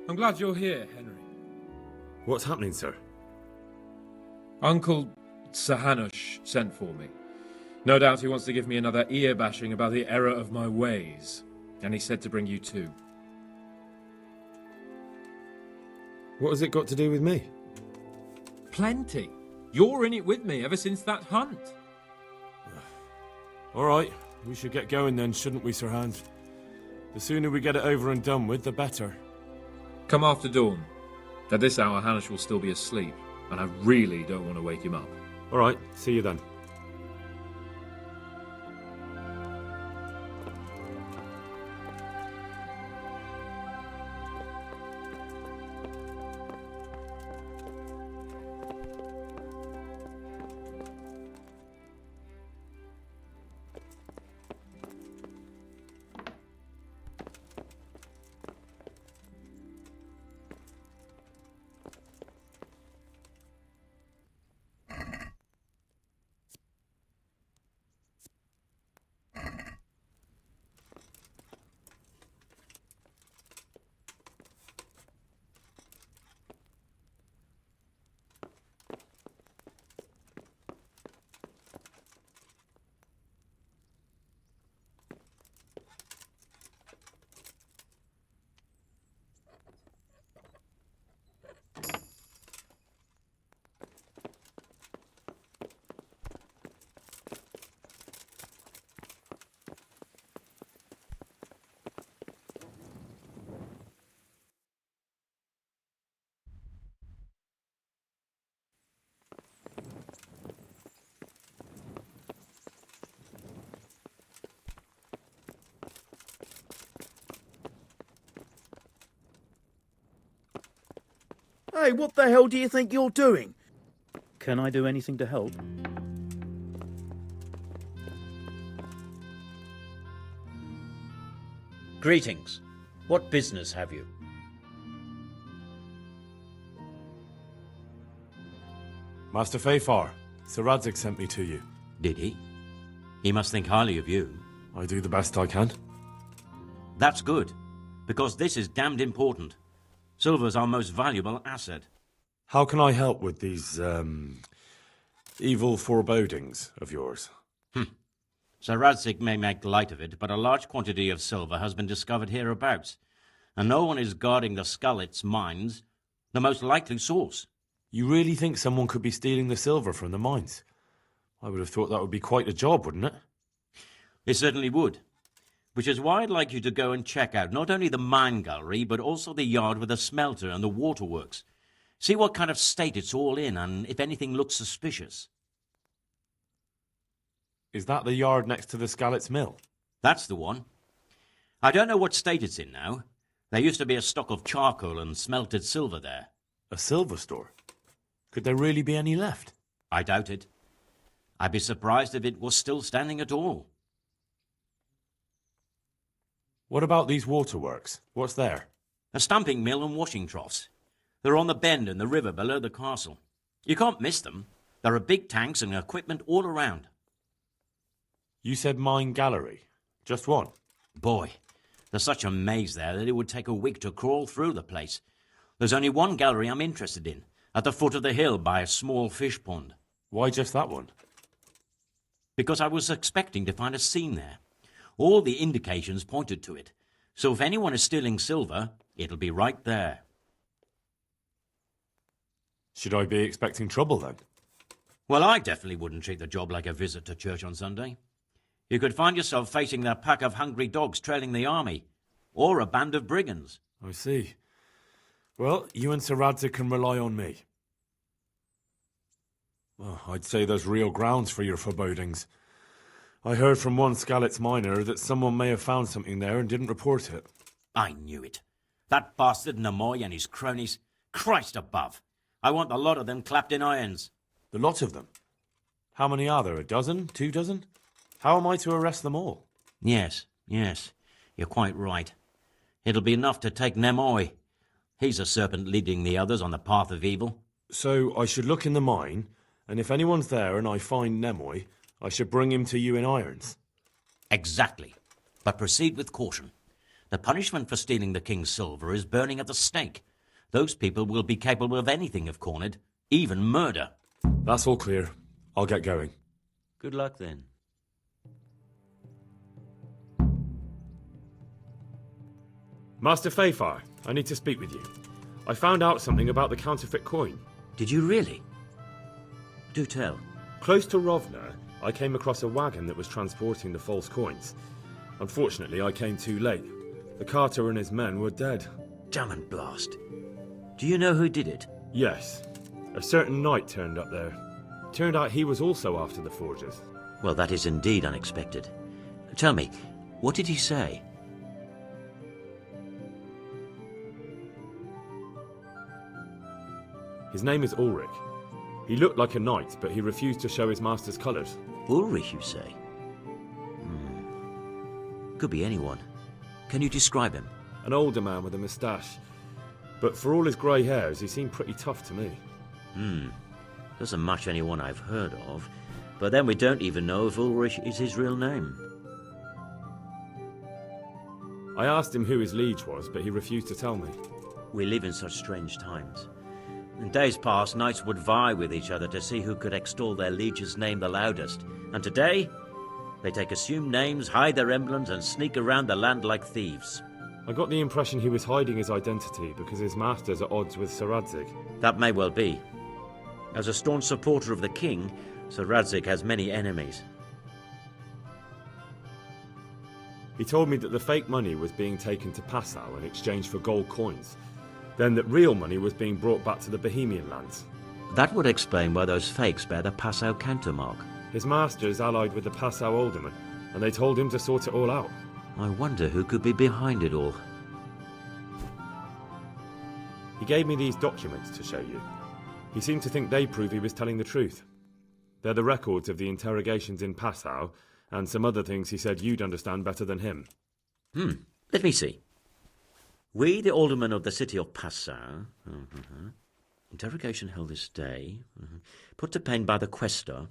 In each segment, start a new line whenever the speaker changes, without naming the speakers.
I'm glad you're here, Henry.
What's happening, sir?
Uncle Sahanush sent for me. No doubt he wants to give me another ear-bashing about the error of my ways. And he said to bring you too.
What has it got to do with me?
Plenty. You're in it with me ever since that hunt.
All right, we should get going then, shouldn't we, Sir Hans? The sooner we get it over and done with, the better.
Come after dawn. At this hour, Hanush will still be asleep, and I really don't want to wake him up.
All right, see you then.
Hey, what the hell do you think you're doing? Can I do anything to help?
Greetings. What business have you?
Master Fayfar, Sir Radzig sent me to you.
Did he? He must think highly of you.
I do the best I can.
That's good, because this is damned important. Silver's our most valuable asset.
How can I help with these, evil forebodings of yours?
Sir Radzig may make light of it, but a large quantity of silver has been discovered hereabouts, and no one is guarding the Skullets mines, the most likely source.
You really think someone could be stealing the silver from the mines? I would have thought that would be quite a job, wouldn't it?
It certainly would. Which is why I'd like you to go and check out not only the mine gallery, but also the yard with the smelter and the waterworks. See what kind of state it's all in, and if anything looks suspicious.
Is that the yard next to the Skalitz mill?
That's the one. I don't know what state it's in now. There used to be a stock of charcoal and smelted silver there.
A silver store? Could there really be any left?
I doubt it. I'd be surprised if it was still standing at all.
What about these waterworks? What's there?
A stamping mill and washing troughs. They're on the bend in the river below the castle. You can't miss them. There are big tanks and equipment all around.
You said mine gallery. Just one?
Boy, there's such a maze there that it would take a week to crawl through the place. There's only one gallery I'm interested in, at the foot of the hill by a small fish pond.
Why just that one?
Because I was expecting to find a scene there. All the indications pointed to it. So if anyone is stealing silver, it'll be right there.
Should I be expecting trouble then?
Well, I definitely wouldn't treat the job like a visit to church on Sunday. You could find yourself facing a pack of hungry dogs trailing the army, or a band of brigands.
I see. Well, you and Sir Radzig can rely on me. Well, I'd say there's real grounds for your forebodings. I heard from one Skalitz miner that someone may have found something there and didn't report it.
I knew it. That bastard Namoy and his cronies. Christ above. I want the lot of them clapped in irons.
The lot of them? How many are there? A dozen? 2 dozen? How am I to arrest them all?
Yes. You're quite right. It'll be enough to take Nemoy. He's a serpent leading the others on the path of evil.
So I should look in the mine, and if anyone's there and I find Nemoy, I should bring him to you in irons.
Exactly. But proceed with caution. The punishment for stealing the king's silver is burning at the stake. Those people will be capable of anything if cornered, even murder.
That's all clear. I'll get going.
Good luck then.
Master Fayfar, I need to speak with you. I found out something about the counterfeit coin.
Did you really? Do tell.
Close to Rovna, I came across a wagon that was transporting the false coins. Unfortunately, I came too late. The carter and his men were dead.
Damn and blast. Do you know who did it?
Yes. A certain knight turned up there. Turned out he was also after the forgers.
Well, that is indeed unexpected. Tell me, what did he say?
His name is Ulrich. He looked like a knight, but he refused to show his master's colours.
Ulrich, you say? Could be anyone. Can you describe him?
An older man with a moustache. But for all his grey hairs, he seemed pretty tough to me.
Doesn't match anyone I've heard of. But then we don't even know if Ulrich is his real name.
I asked him who his liege was, but he refused to tell me.
We live in such strange times. In days past, knights would vie with each other to see who could extol their liege's name the loudest. And today, they take assumed names, hide their emblems, and sneak around the land like thieves.
I got the impression he was hiding his identity because his master's at odds with Sir Radzig.
That may well be. As a staunch supporter of the king, Sir Radzig has many enemies.
He told me that the fake money was being taken to Passau in exchange for gold coins. Then that real money was being brought back to the Bohemian lands.
That would explain why those fakes bear the Passau countermark.
His master is allied with the Passau alderman, and they told him to sort it all out.
I wonder who could be behind it all.
He gave me these documents to show you. He seemed to think they prove he was telling the truth. They're the records of the interrogations in Passau, and some other things he said you'd understand better than him.
Let me see. We, the aldermen of the city of Passau, interrogation held this day, put to pen by the quaestor.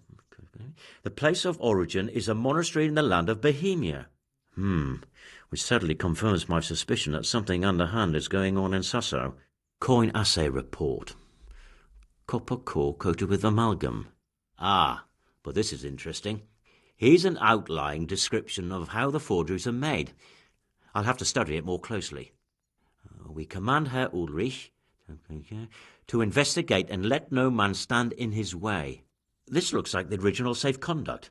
The place of origin is a monastery in the land of Bohemia. Which certainly confirms my suspicion that something underhand is going on in Sasso. Coin assay report. Copper core coated with amalgam. Ah, but this is interesting. Here's an outline description of how the forgeries are made. I'll have to study it more closely. We command Herr Ulrich to investigate and let no man stand in his way. This looks like the original safe conduct.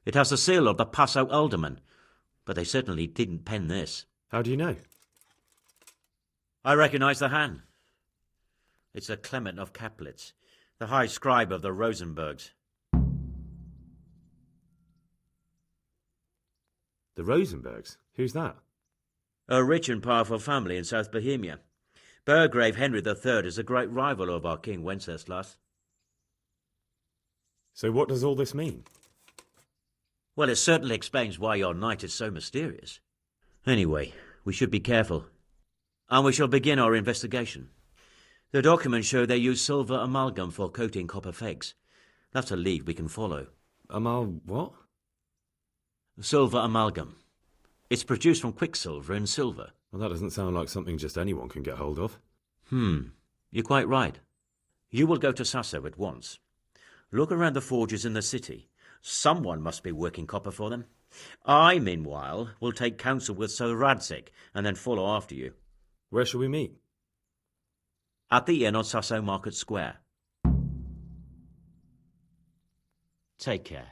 It has the seal of the Passau alderman, but they certainly didn't pen this.
How do you know?
I recognize the hand. It's a Clement of Kaplitz, the high scribe of the Rosenbergs.
The Rosenbergs? Who's that?
A rich and powerful family in South Bohemia. Burgrave Henry III is a great rival of our King Wenceslas.
So what does all this mean?
Well, it certainly explains why your knight is so mysterious. Anyway, we should be careful. And we shall begin our investigation. The documents show they use silver amalgam for coating copper fakes. That's a lead we can follow.
What?
Silver amalgam. It's produced from quicksilver and silver.
Well, that doesn't sound like something just anyone can get hold of.
You're quite right. You will go to Sasso at once. Look around the forges in the city. Someone must be working copper for them. I, meanwhile, will take counsel with Sir Radzig and then follow after you.
Where shall we meet?
At the inn on Sasso Market Square. Take care.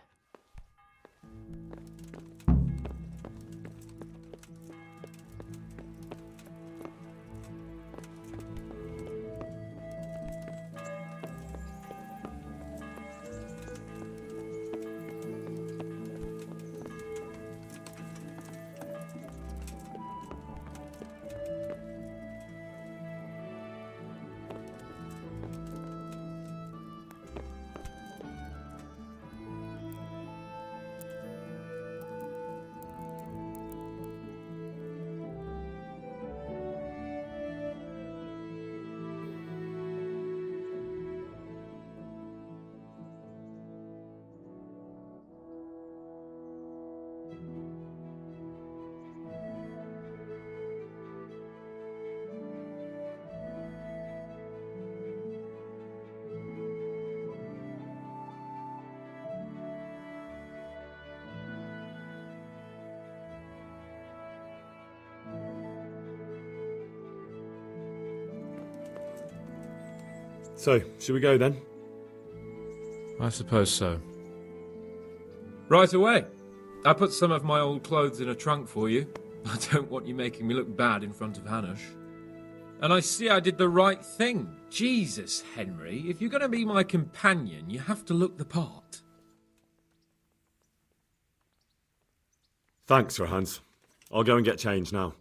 So, should we go then?
I suppose so. Right away. I put some of my old clothes in a trunk for you. I don't want you making me look bad in front of Hanush. And I see I did the right thing. Jesus, Henry, if you're going to be my companion, you have to look the part.
Thanks, Sir Hans. I'll go and get changed now.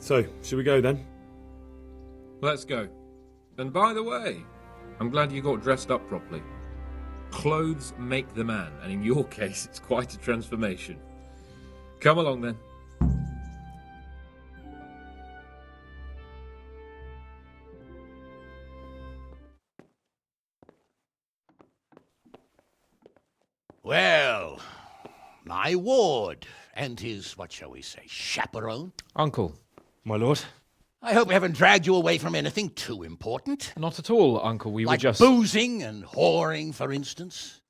So, should we go then?
Let's go. And by the way, I'm glad you got dressed up properly. Clothes make the man, and in your case, it's quite a transformation. Come along then.
Well, my ward and his, what shall we say, chaperone.
Uncle.
My lord?
I hope we haven't dragged you away from anything too important.
Not at all, Uncle. We
like
were just...
boozing and whoring, for instance.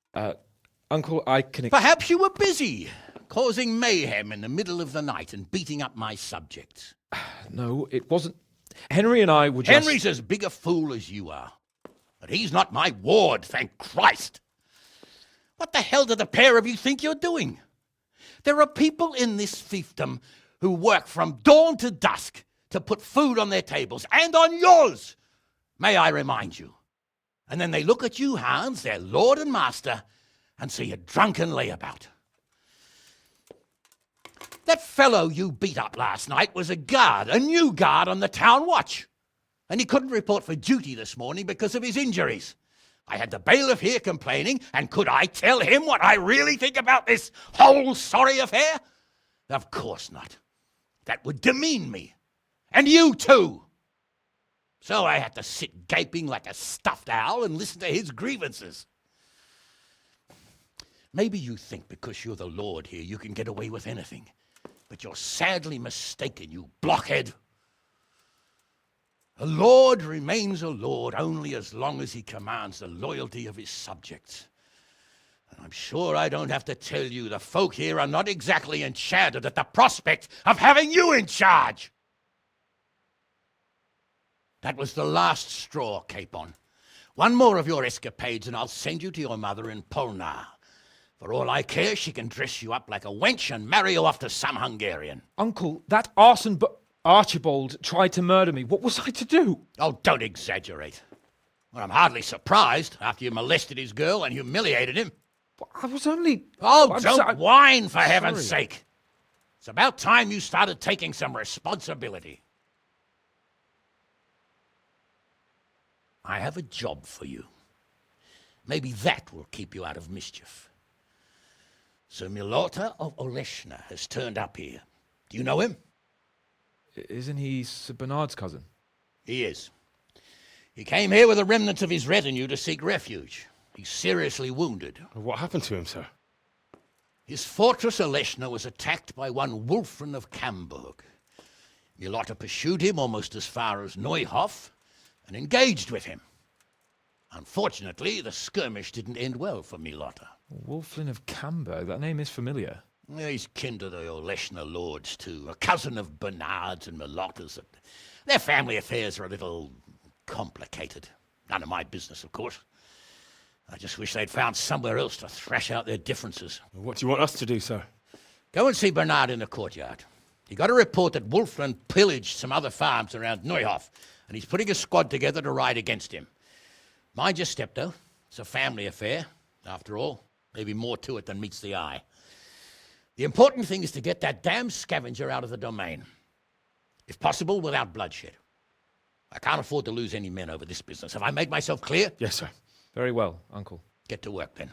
Uncle, I can...
Perhaps you were busy, causing mayhem in the middle of the night and beating up my subjects.
No, it wasn't... Henry and I were just...
Henry's as big a fool as you are. But he's not my ward, thank Christ. What the hell do the pair of you think you're doing? There are people in this fiefdom who work from dawn to dusk to put food on their tables and on yours, may I remind you. And then they look at you, Hans, their lord and master, and see a drunken layabout. That fellow you beat up last night was a guard, a new guard on the town watch. And he couldn't report for duty this morning because of his injuries. I had the bailiff here complaining, and could I tell him what I really think about this whole sorry affair? Of course not. That would demean me. And you too. So I had to sit gaping like a stuffed owl and listen to his grievances. Maybe you think because you're the Lord here you can get away with anything. But you're sadly mistaken, you blockhead. A lord remains a lord only as long as he commands the loyalty of his subjects. And I'm sure I don't have to tell you the folk here are not exactly enchanted at the prospect of having you in charge. That was the last straw, Capon. One more of your escapades and I'll send you to your mother in Polnar. For all I care, she can dress you up like a wench and marry you off to some Hungarian.
Uncle, that arson Archibald tried to murder me. What was I to do?
Oh, don't exaggerate. Well, I'm hardly surprised after you molested his girl and humiliated him.
I was only...
Oh, don't whine, for heaven's
sorry.
sake. It's about time you started taking some responsibility. I have a job for you. Maybe that will keep you out of mischief. Sir Milota of Oleshna has turned up here. Do you know him?
Isn't he Sir Bernard's cousin?
He is. He came here with the remnants of his retinue to seek refuge. He's seriously wounded.
What happened to him, sir?
His fortress Oleshna was attacked by one Wulfrin of Camburg. Milota pursued him almost as far as Neuhof and engaged with him. Unfortunately, the skirmish didn't end well for Milota.
Wulflin of Camburg. That name is familiar.
He's kin to the Oleshna lords, too. A cousin of Bernard's and Milota's. Their family affairs are a little complicated. None of my business, of course. I just wish they'd found somewhere else to thrash out their differences.
What do you want us to do, sir?
Go and see Bernard in the courtyard. He got a report that Wulflin pillaged some other farms around Neuhof, and he's putting a squad together to ride against him. Mind your step, though. It's a family affair, after all. Maybe more to it than meets the eye. The important thing is to get that damn scavenger out of the domain. If possible, without bloodshed. I can't afford to lose any men over this business. Have I made myself clear?
Yes, sir.
Very well, Uncle.
Get to work, then.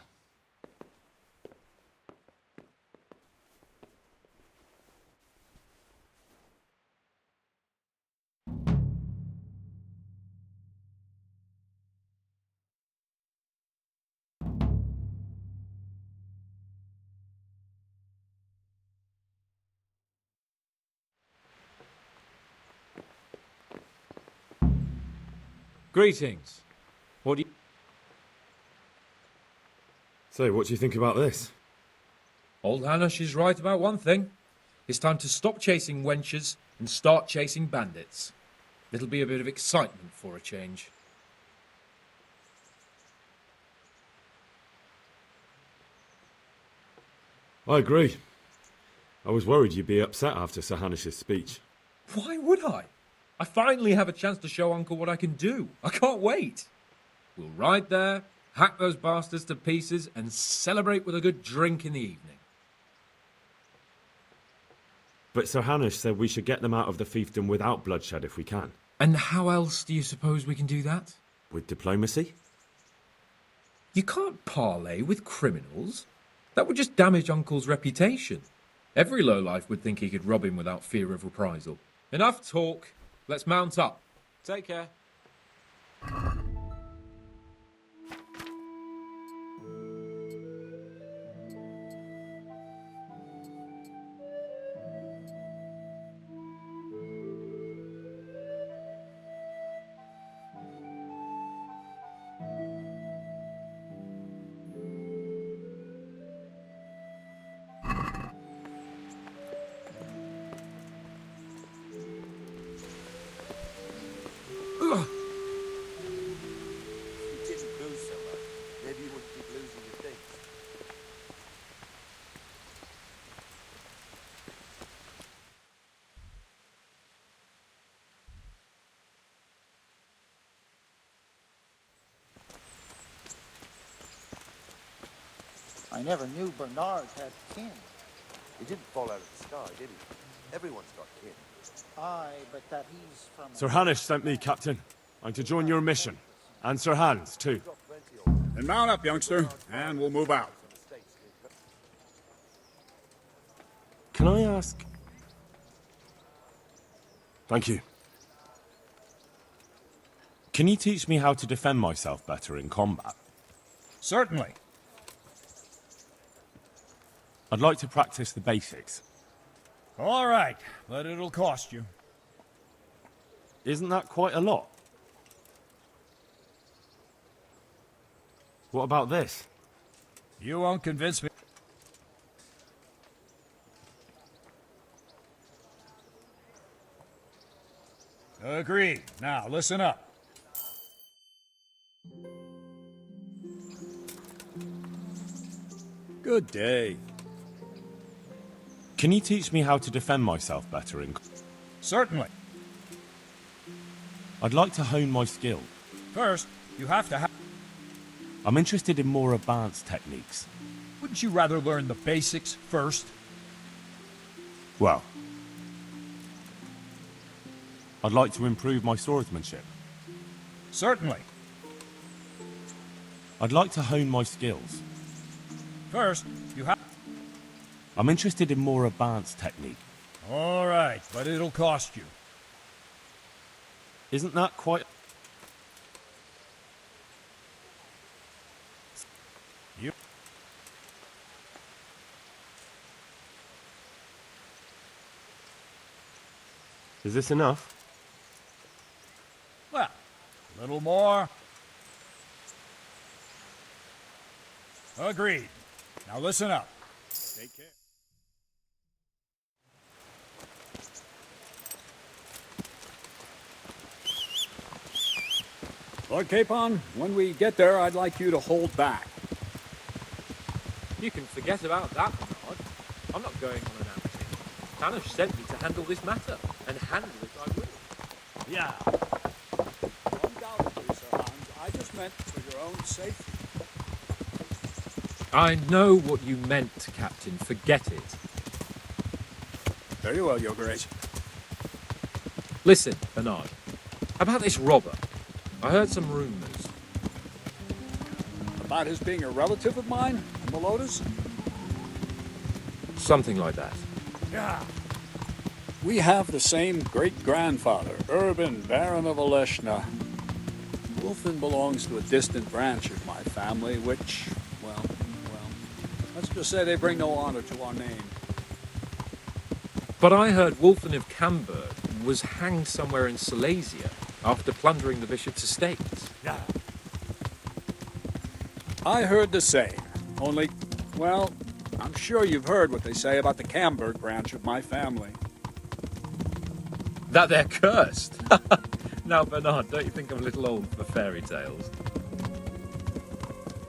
Greetings. What do you...
So, what do you think about this?
Old Hanush is right about one thing. It's time to stop chasing wenches and start chasing bandits. It'll be a bit of excitement for a change.
I agree. I was worried you'd be upset after Sir Hanish's speech.
Why would I? I finally have a chance to show Uncle what I can do. I can't wait. We'll ride there, hack those bastards to pieces, and celebrate with a good drink in the evening.
But Sir Hanish said we should get them out of the fiefdom without bloodshed if we can.
And how else do you suppose we can do that?
With diplomacy?
You can't parley with criminals. That would just damage Uncle's reputation. Every lowlife would think he could rob him without fear of reprisal. Enough talk. Let's mount up. Take care.
I never knew Bernard had kin.
He didn't fall out of the sky, did he? Everyone's got kin.
Aye, but that he's from...
Sir Hanish sent me, Captain. I'm to join your mission. And Sir Hans, too.
Then mount up, youngster, and we'll move out.
Can I ask... Thank you. Can you teach me how to defend myself better in combat?
Certainly.
I'd like to practice the basics.
All right, but it'll cost you.
Isn't that quite a lot? What about this?
You won't convince me. Agreed. Now, listen up. Good day.
Can you teach me how to defend myself better in...
Certainly.
I'd like to hone my skill.
First, you have to have...
I'm interested in more advanced techniques.
Wouldn't you rather learn the basics first?
Well, I'd like to improve my swordsmanship.
Certainly.
I'd like to hone my skills.
First, you have...
I'm interested in more advanced technique.
All right, but it'll cost you.
Isn't that quite...
You...
Is this enough?
Well, a little more. Agreed. Now listen up. Take care. Lord Capon, when we get there, I'd like you to hold back.
You can forget about that, Bernard. I'm not going on an outing. Hanish sent me to handle this matter, and handle it I will.
Yeah. Undoubtedly, Sir Hans. I just meant for your own safety.
I know what you meant, Captain. Forget it.
Very well, Your Grace.
Listen, Bernard. About this robber. I heard some rumors.
About his being a relative of mine in the Lotus?
Something like that.
Yeah. We have the same great-grandfather, Urban, Baron of Oleshna. Wolfen belongs to a distant branch of my family, which, well, let's just say they bring no honor to our name.
But I heard Wolfen of Camberg was hanged somewhere in Silesia after plundering the bishop's estates.
Yeah. I heard the same. Only, well, I'm sure you've heard what they say about the Camberg branch of my family.
That they're cursed. Now, Bernard, don't you think I'm a little old for fairy tales?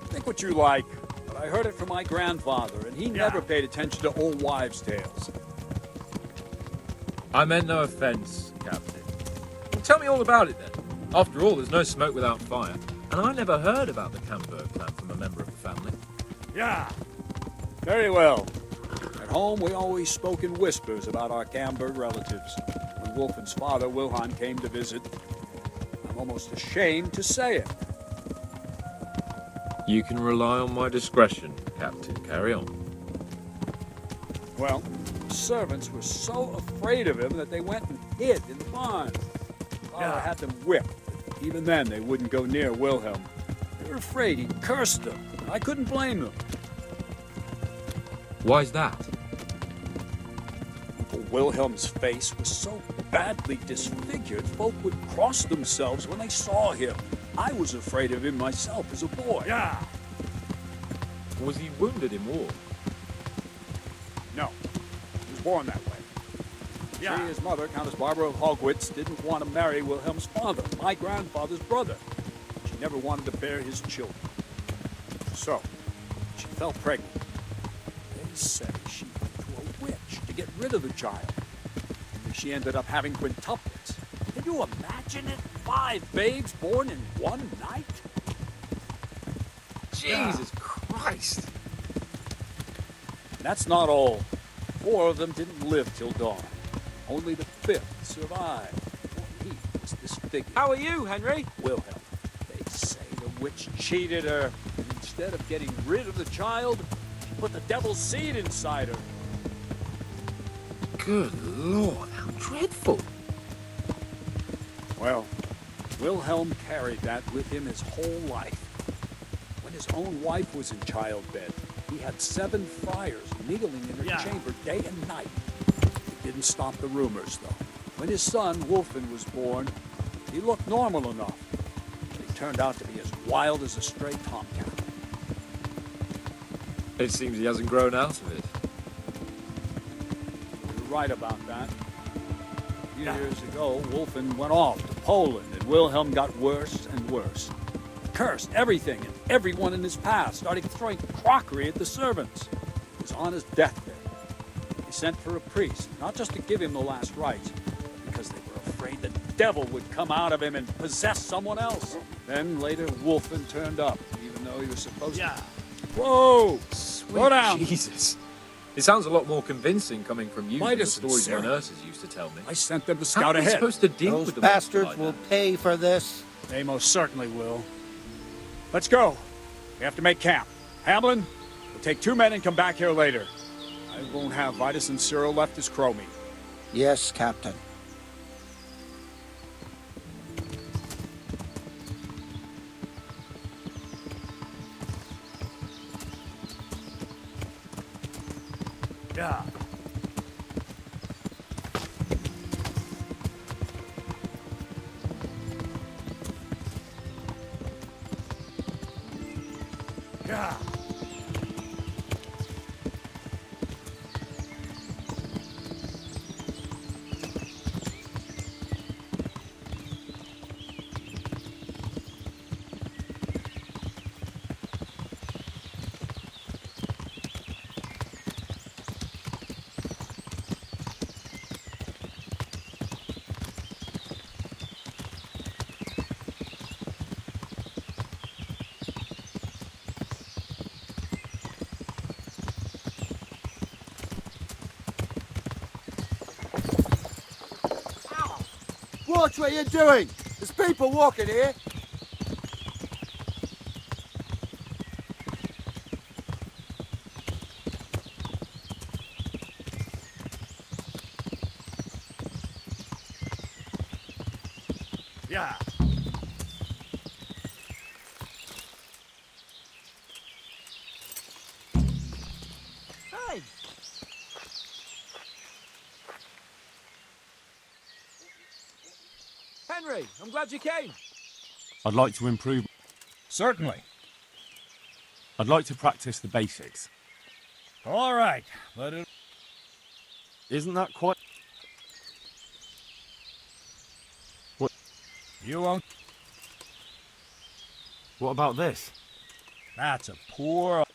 Think what you like, but I heard it from my grandfather, and he never paid attention to old wives' tales.
I meant no offence, Captain. Well, tell me all about it then. After all, there's no smoke without fire, and I never heard about the Camberg clan from a member of the family.
Yeah. Very well. At home, we always spoke in whispers about our Camberg relatives. When Wolfen's father, Wilhelm, came to visit, I'm almost ashamed to say it.
You can rely on my discretion, Captain. Carry on.
Well, the servants were so afraid of him that they went and hid in the barn. Father had them whipped. But even then, they wouldn't go near Wilhelm. They were afraid he cursed them. I couldn't blame them.
Why's that?
Uncle Wilhelm's face was so badly disfigured, folk would cross themselves when they saw him. I was afraid of him myself as a boy. Yeah.
Was he wounded in war?
No. He was born that way. Yeah. She, his mother, Countess Barbara of Hogwitz, didn't want to marry Wilhelm's father, my grandfather's brother. She never wanted to bear his children. So, she fell pregnant. They say she went to a witch to get rid of the child. And she ended up having quintuplets. Can you imagine it? 5 babes born in one night?
Jesus Christ!
That's not all. 4 of them didn't live till dawn. Only the 5th survived. He was this figure.
How are you, Henry?
Wilhelm. They say the witch cheated her. And instead of getting rid of the child, she put the devil's seed inside her.
Good Lord, how dreadful.
Well, Wilhelm carried that with him his whole life. When his own wife was in childbed, he had 7 friars kneeling in her chamber day and night. It didn't stop the rumors, though. When his son, Wolfen, was born, he looked normal enough. But he turned out to be as wild as a stray tomcat.
It seems he hasn't grown out of it.
You're right about that. Years ago, Wolfen went off to Poland, and Wilhelm got worse and worse. Cursed everything and everyone in his path, starting throwing crockery at the servants. He was on his deathbed. He sent for a priest, not just to give him the last rites, but because they were afraid the devil would come out of him and possess someone else. Then later, Wolfen turned up, even though he was supposed to. Whoa! Slow down!
Jesus. It sounds a lot more convincing coming from you than the
Midas and
stories my
Sarah.
nurses used to tell me.
I sent them to
How
scout
are we
ahead.
supposed to deal
Those
with the
bastards
like
will
that?
pay for this.
They most certainly will. Let's go. We have to make camp. Hamlin, we'll take 2 men and come back here later. I won't have Vitus and Cyril left as crow meat.
Yes, Captain.
Yeah. Yeah.
Watch what you're doing! There's people walking here!
Yeah.
Hey!
Henry, I'm glad you came.
I'd like to improve.
Certainly.
I'd like to practice the basics.
All right. Let it.
Isn't that quite...
You won't.
What about this?
That's a poor.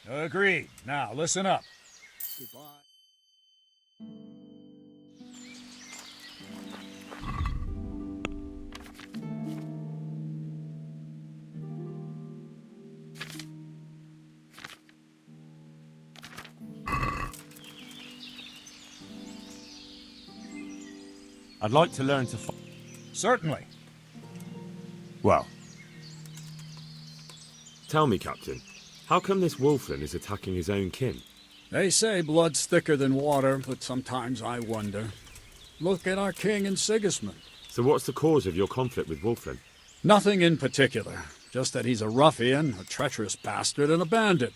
Agreed. Now, listen up. Goodbye.
I'd like to learn to...
Certainly.
Well. Tell me, Captain, how come this Wolfen is attacking his own kin?
They say blood's thicker than water, but sometimes I wonder. Look at our king and Sigismund.
So what's the cause of your conflict with Wolfen?
Nothing in particular. Just that he's a ruffian, a treacherous bastard, and a bandit.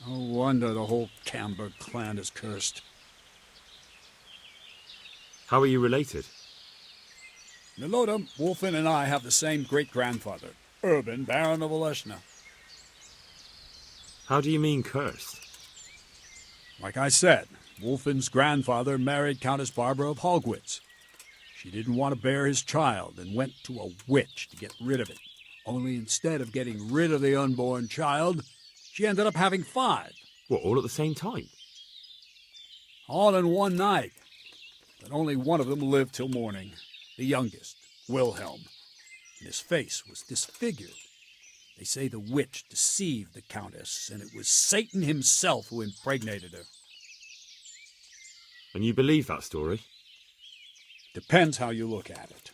No wonder the whole Camber clan is cursed.
How are you related?
Milota, Wolfen, and I have the same great-grandfather, Urban, Baron of Oleshna.
How do you mean cursed?
Like I said, Wolfen's grandfather married Countess Barbara of Hogwitz. She didn't want to bear his child and went to a witch to get rid of it. Only instead of getting rid of the unborn child, she ended up having 5.
What, all at the same time?
All in one night. But only one of them lived till morning. The youngest, Wilhelm. and his face was disfigured. They say the witch deceived the Countess, and it was Satan himself who impregnated her.
And you believe that story?
Depends how you look at it.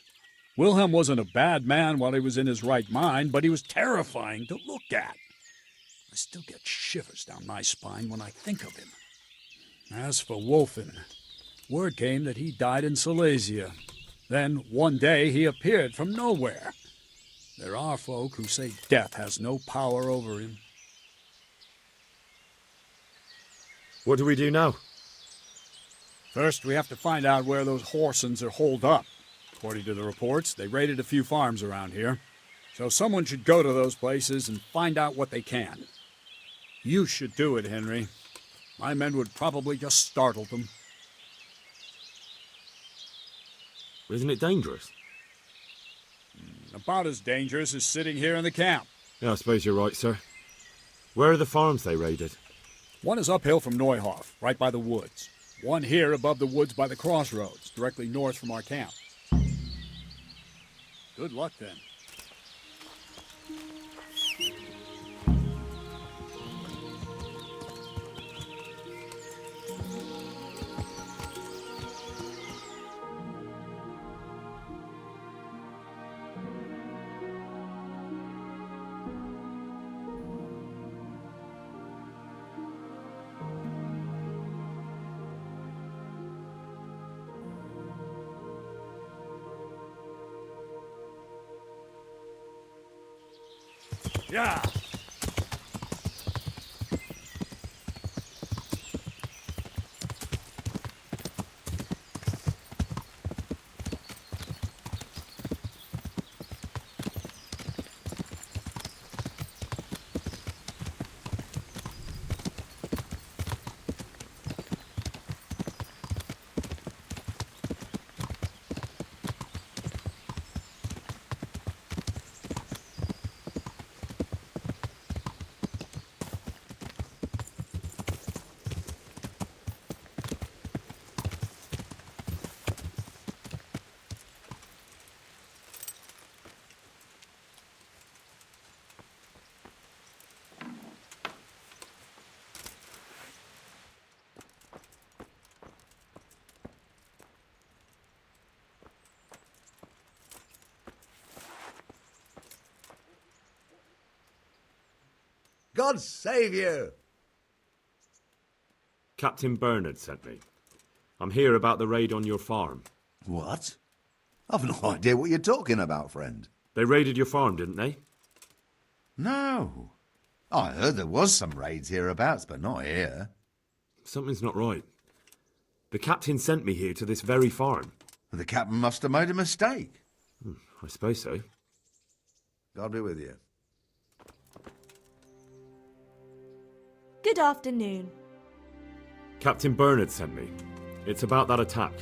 Wilhelm wasn't a bad man while he was in his right mind, but he was terrifying to look at. I still get shivers down my spine when I think of him. As for Wolfen, word came that he died in Silesia. Then, one day, he appeared from nowhere. There are folk who say death has no power over him.
What do we do now?
First, we have to find out where those Horsons are holed up. According to the reports, they raided a few farms around here. So someone should go to those places and find out what they can. You should do it, Henry. My men would probably just startle them.
Isn't it dangerous?
About as dangerous as sitting here in the camp.
Yeah, I suppose you're right, sir. Where are the farms they raided?
One is uphill from Neuhof, right by the woods. One here above the woods by the crossroads, directly north from our camp. Good luck, then. Yeah.
God save you!
Captain Bernard sent me. I'm here about the raid on your farm.
What? I've no idea what you're talking about, friend.
They raided your farm, didn't they?
No. I heard there was some raids hereabouts, but not here.
Something's not right. The captain sent me here to this very farm.
The captain must have made a mistake.
I suppose so.
God be with you.
Good afternoon.
Captain Bernard sent me. It's about that attack.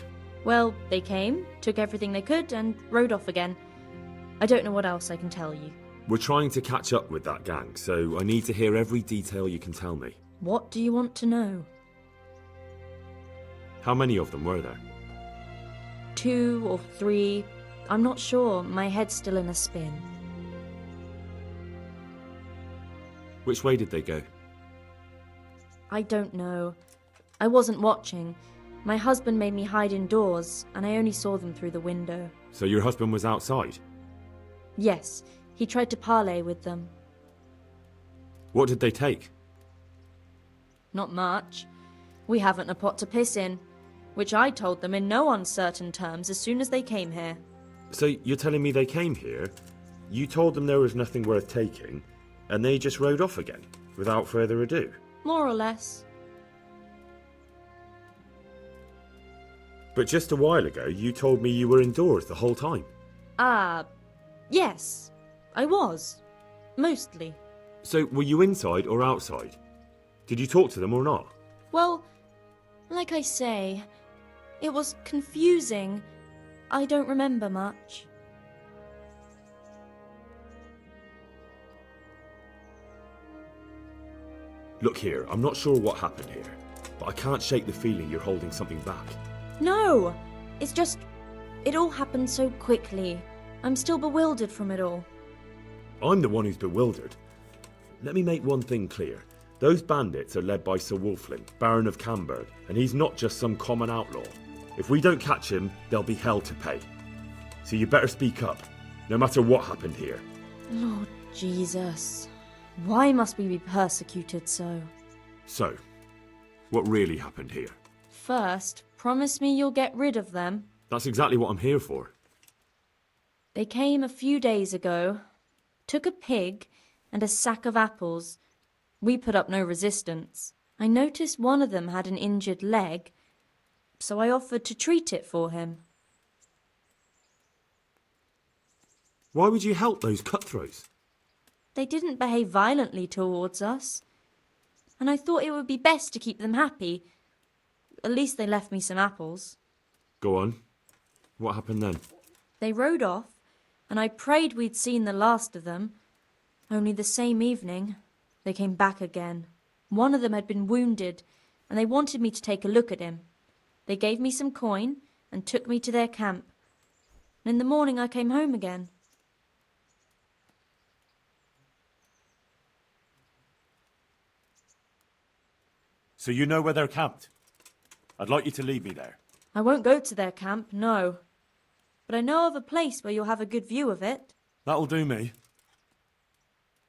Well, they came, took everything they could, and rode off again. I don't know what else I can tell you.
We're trying to catch up with that gang, so I need to hear every detail you can tell me.
What do you want to know?
How many of them were there?
2 or 3. I'm not sure. My head's still in a spin.
Which way did they go?
I don't know. I wasn't watching. My husband made me hide indoors, and I only saw them through the window.
So your husband was outside?
Yes, he tried to parley with them.
What did they take?
Not much. We haven't a pot to piss in, which I told them in no uncertain terms as soon as they came here.
So you're telling me they came here, you told them there was nothing worth taking, and they just rode off again, without further ado?
More or less.
But just a while ago, you told me you were indoors the whole time.
Yes. I was. Mostly.
So were you inside or outside? Did you talk to them or not?
Well, like I say, it was confusing. I don't remember much.
Look here, I'm not sure what happened here, but I can't shake the feeling you're holding something back.
No! It's just... it all happened so quickly. I'm still bewildered from it all.
I'm the one who's bewildered. Let me make one thing clear. Those bandits are led by Sir Wolflin, Baron of Camberg, and he's not just some common outlaw. If we don't catch him, there'll be hell to pay. So you better speak up, no matter what happened here.
Lord Jesus, why must we be persecuted so?
So, what really happened here?
First, promise me you'll get rid of them.
That's exactly what I'm here for.
They came a few days ago, took a pig and a sack of apples. We put up no resistance. I noticed one of them had an injured leg, so I offered to treat it for him.
Why would you help those cutthroats?
They didn't behave violently towards us, and I thought it would be best to keep them happy. At least they left me some apples.
Go on. What happened then?
They rode off, and I prayed we'd seen the last of them. Only the same evening, they came back again. One of them had been wounded, and they wanted me to take a look at him. They gave me some coin and took me to their camp. And in the morning I came home again.
So you know where they're camped? I'd like you to lead me there.
I won't go to their camp, no. But I know of a place where you'll have a good view of it.
That'll do me.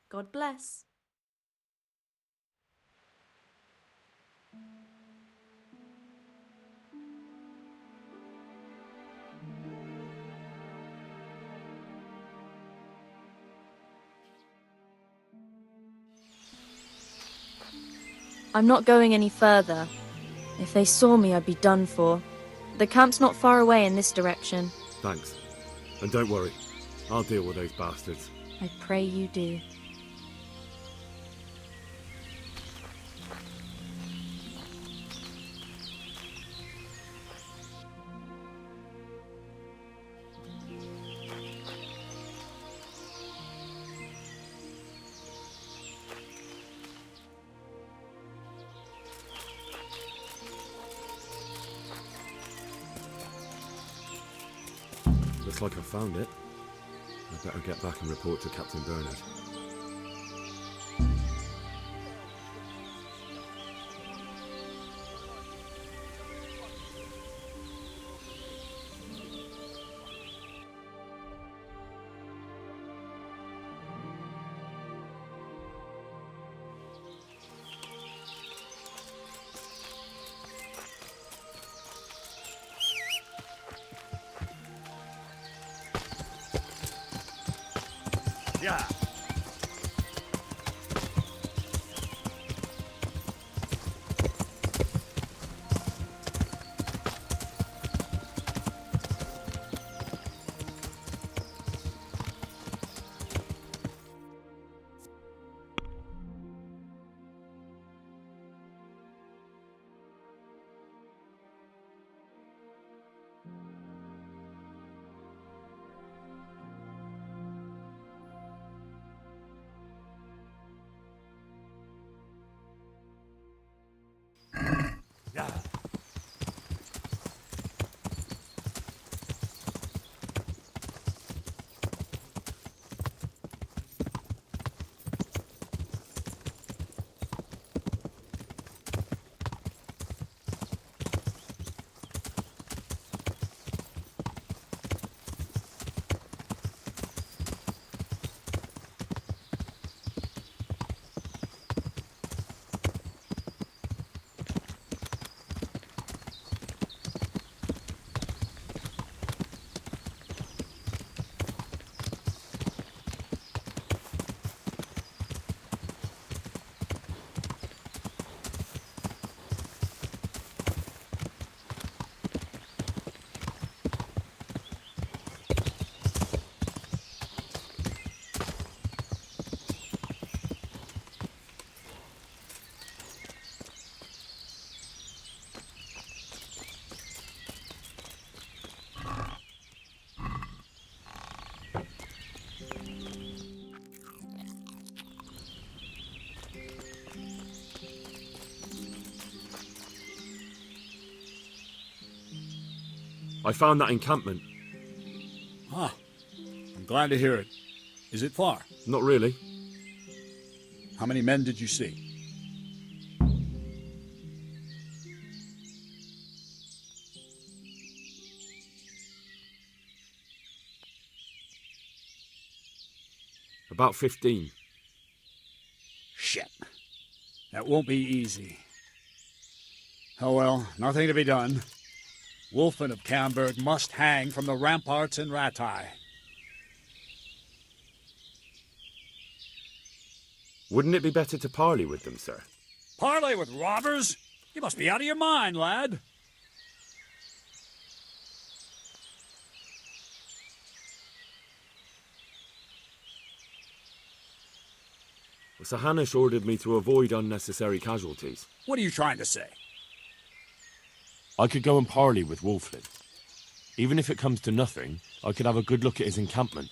God bless. I'm not going any further. If they saw me, I'd be done for. The camp's not far away in this direction.
Thanks. And don't worry, I'll deal with those bastards.
I pray you do.
Looks like I found it. I better get back and report to Captain Bernard.
Yeah.
I found that encampment.
Ah, glad to hear it. Is it far?
Not really.
How many men did you see?
About 15.
Shit. That won't be easy. Oh well, nothing to be done. Wolfen of Camberg must hang from the ramparts in Rattay.
Wouldn't it be better to parley with them, sir?
Parley with robbers? You must be out of your mind, lad.
Sir Hanush ordered me to avoid unnecessary casualties.
What are you trying to say?
I could go and parley with Wolflin. Even if it comes to nothing, I could have a good look at his encampment.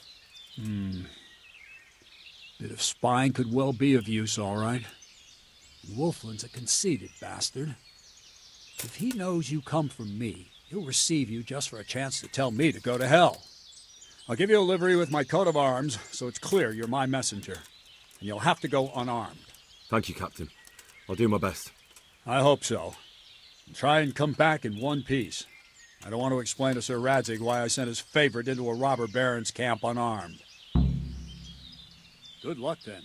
Bit of spying could well be of use, all right. Wolflin's a conceited bastard. If he knows you come from me, he'll receive you just for a chance to tell me to go to hell. I'll give you a livery with my coat of arms, so it's clear you're my messenger. And you'll have to go unarmed.
Thank you, Captain. I'll do my best.
I hope so. And try and come back in one piece. I don't want to explain to Sir Radzig why I sent his favorite into a robber baron's camp unarmed. Good luck, then.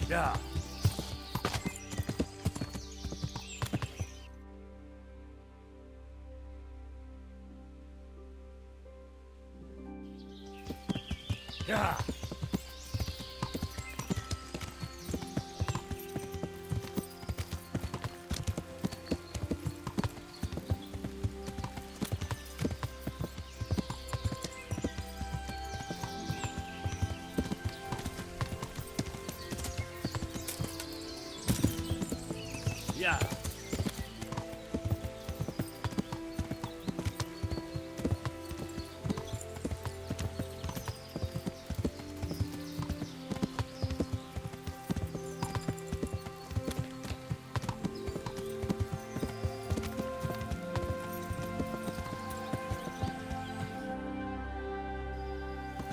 Yeah. Yeah. Yeah.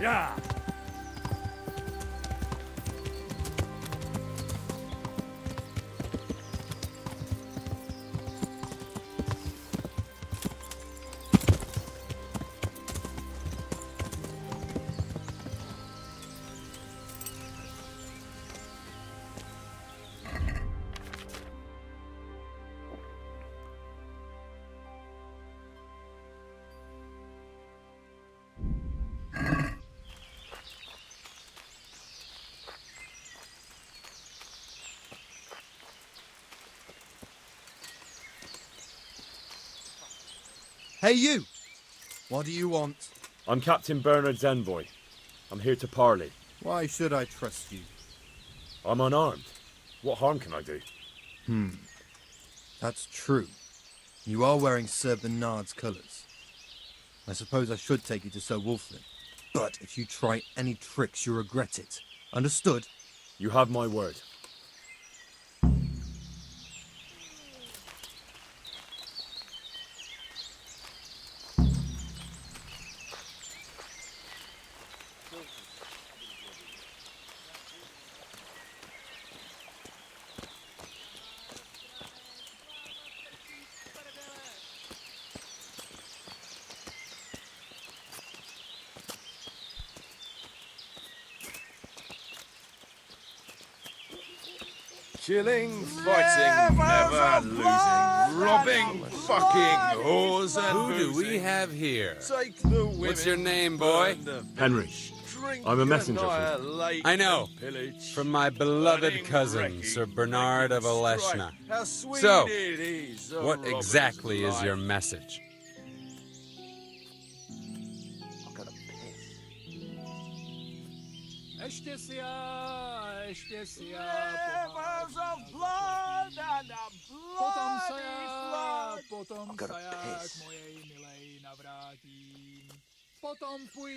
Yeah.
Hey, you! What do you want?
I'm Captain Bernard's envoy. I'm here to parley.
Why should I trust you?
I'm unarmed. What harm can I do?
That's true. You are wearing Sir Bernard's colours. I suppose I should take you to Sir Wolflin. But if you try any tricks, you'll regret it. Understood?
You have my word.
Killing, fighting, never losing, robbing, fucking, whores and
Who do we
boozing.
have here?
Take the women.
What's your name, boy?
Henry.
drink
I'm a messenger
annihilate
I know.
and pillage,
From my beloved
burning,
cousin,
wrecking,
Sir Bernard of
making strife.
Oleshna.
How sweet
So,
it is, a
what
robber's
exactly is your
life.
message?
I've got a piss.
Rivers of blood and a bloody flood.
I've got a piss.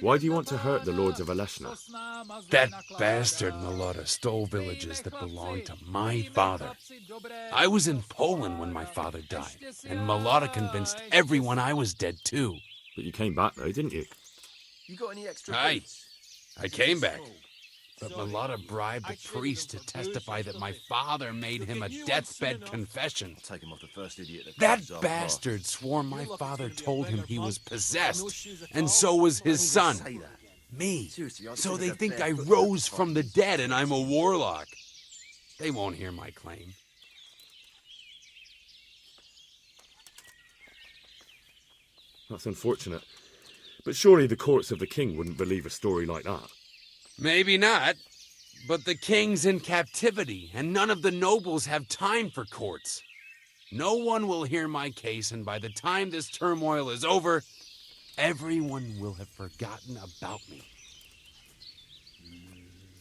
Why do you want to hurt the lords of Oleshna?
That bastard Melota stole villages that belonged to my father. I was in Poland when my father died, and Melota convinced everyone I was dead too.
But you came back though, didn't you?
You got any extra
Aye.
boots?
I came back. But Melota bribed a priest to testify that my father made him a deathbed confession.
Take him off the first idiot
That
comes our
bastard swore my father told him he was possessed, and so was his son. Me. So they think I rose from the dead and I'm a warlock. They won't hear my claim.
That's unfortunate. But surely the courts of the king wouldn't believe a story like that.
Maybe not, but the king's in captivity, and none of the nobles have time for courts. No one will hear my case, and by the time this turmoil is over, everyone will have forgotten about me.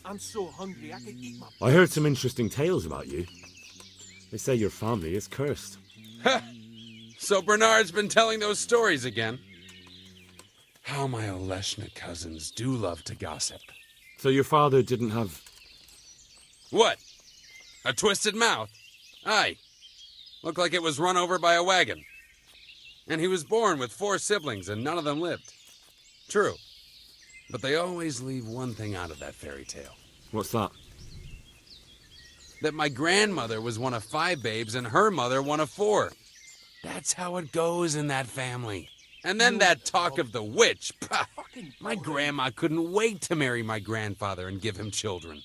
I'm so hungry I could eat my...
I heard some interesting tales about you. They say your family is cursed.
So Bernard's been telling those stories again. How my Oleshna cousins do love to gossip.
So your father didn't have...
What? A twisted mouth? Aye. Looked like it was run over by a wagon. And he was born with 4 siblings and none of them lived. True. But they always leave one thing out of that fairy tale.
What's that?
That my grandmother was one of 5 babes and her mother one of 4. That's how it goes in that family. And then that talk of the witch. Pah, my grandma couldn't wait to marry my grandfather and give him children.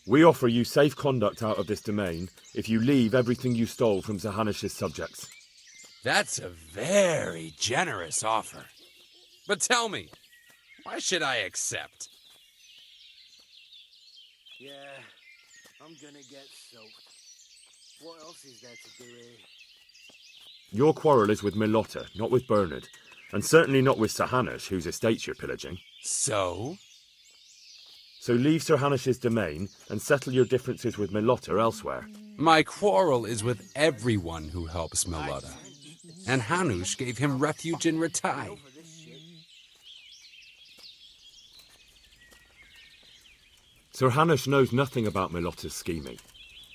We offer you safe conduct out of this domain if you leave everything you stole from Zahanish's subjects.
That's a very generous offer. But tell me, why should I accept?
Yeah, I'm gonna get soaked. What else is there to do here?
Your quarrel is with Melota, not with Bernard, and certainly not with Sir Hanush, whose estates you're pillaging.
So?
So leave Sir Hanish's domain and settle your differences with Melota elsewhere.
My quarrel is with everyone who helps Melota. And Hanush gave him refuge in Ratai.
Sir Hanush knows nothing about Melota's scheming.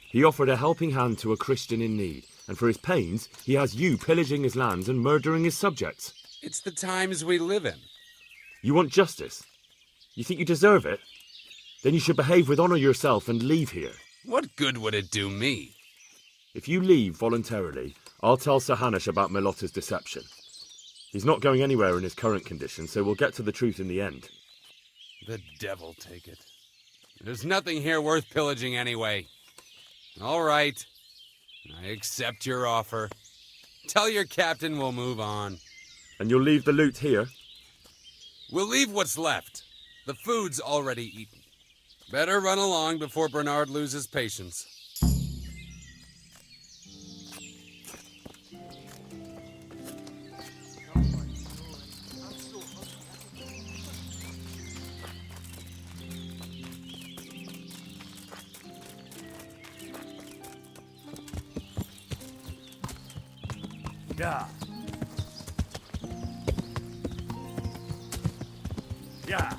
He offered a helping hand to a Christian in need, and for his pains, he has you pillaging his lands and murdering his subjects.
It's the times we live in.
You want justice? You think you deserve it? Then you should behave with honor yourself and leave here.
What good would it do me?
If you leave voluntarily, I'll tell Sir Hanush about Melota's deception. He's not going anywhere in his current condition, so we'll get to the truth in the end.
The devil take it. There's nothing here worth pillaging anyway. All right. I accept your offer. Tell your captain we'll move on.
And you'll leave the loot here?
We'll leave what's left. The food's already eaten. Better run along before Bernard loses patience.
Yeah. Yeah.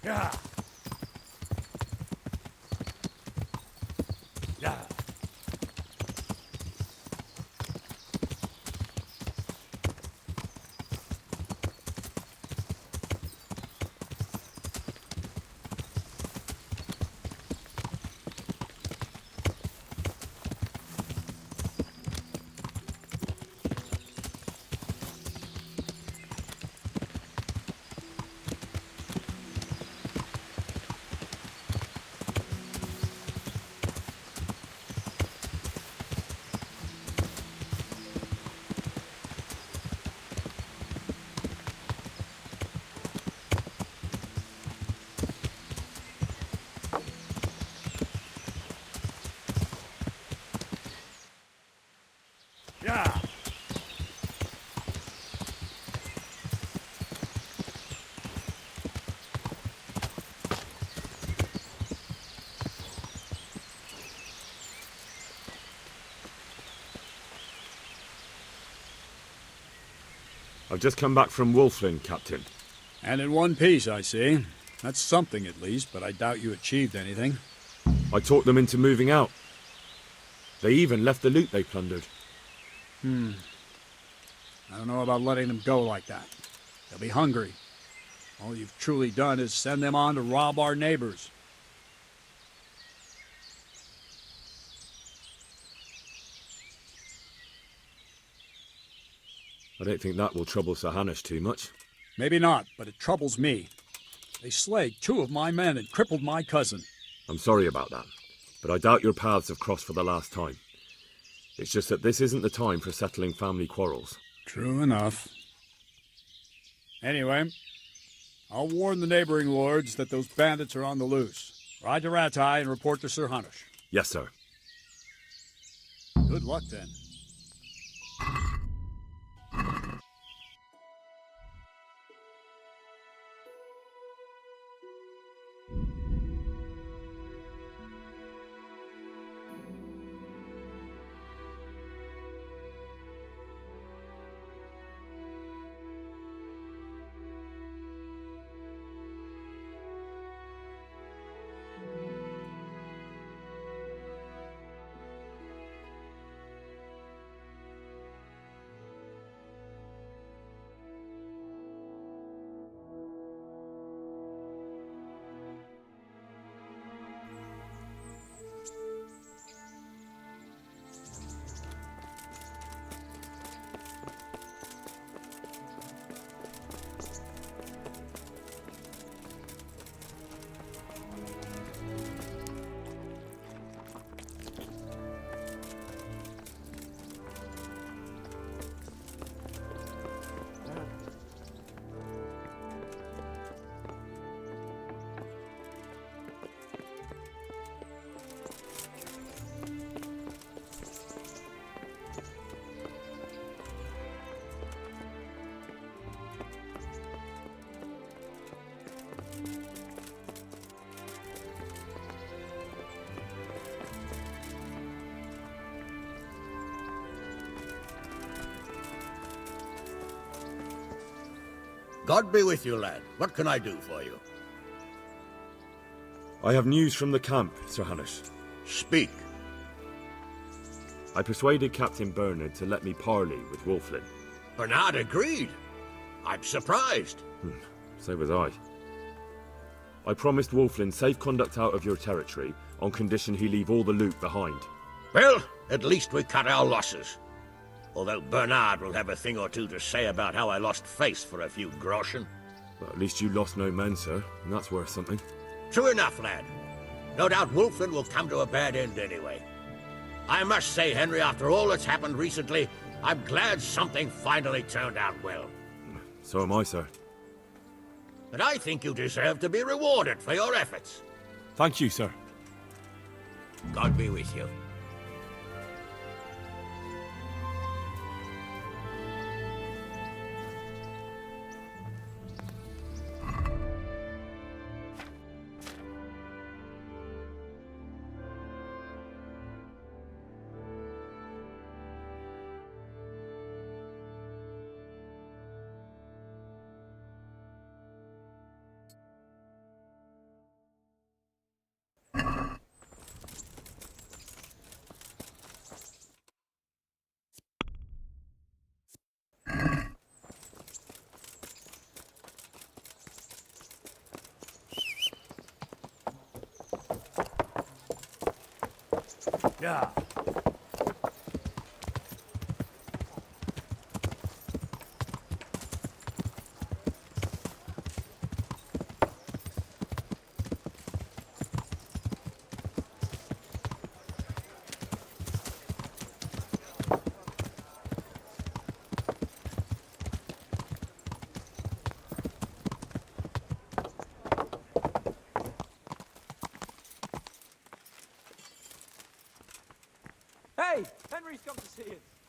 Yeah. Yeah. Yeah.
I've just come back from Wolflin, Captain.
And in one piece, I see. That's something at least, but I doubt you achieved anything.
I talked them into moving out. They even left the loot they plundered.
I don't know about letting them go like that. They'll be hungry. All you've truly done is send them on to rob our neighbors.
I don't think that will trouble Sir Hanush too much.
Maybe not, but it troubles me. They slayed 2 of my men and crippled my cousin.
I'm sorry about that, but I doubt your paths have crossed for the last time. It's just that this isn't the time for settling family quarrels.
True enough. Anyway, I'll warn the neighboring lords that those bandits are on the loose. Ride to Ratai and report to Sir Hanush.
Yes, sir.
Good luck, then.
God be with you, lad. What can I do for you?
I have news from the camp, Sir Hanush.
Speak.
I persuaded Captain Bernard to let me parley with Wolflin.
Bernard agreed. I'm surprised.
So was I. I promised Wolflin safe conduct out of your territory on condition he leave all the loot behind.
Well, at least we cut our losses. Although Bernard will have a thing or two to say about how I lost face for a few groschen.
Well, at least you lost no men, sir, and that's worth something.
True enough, lad. No doubt Wolflin will come to a bad end anyway. I must say, Henry, after all that's happened recently, I'm glad something finally turned out well.
So am I, sir.
But I think you deserve to be rewarded for your efforts.
Thank you, sir.
God be with you. Yeah.
Hey, Henry's come to see us.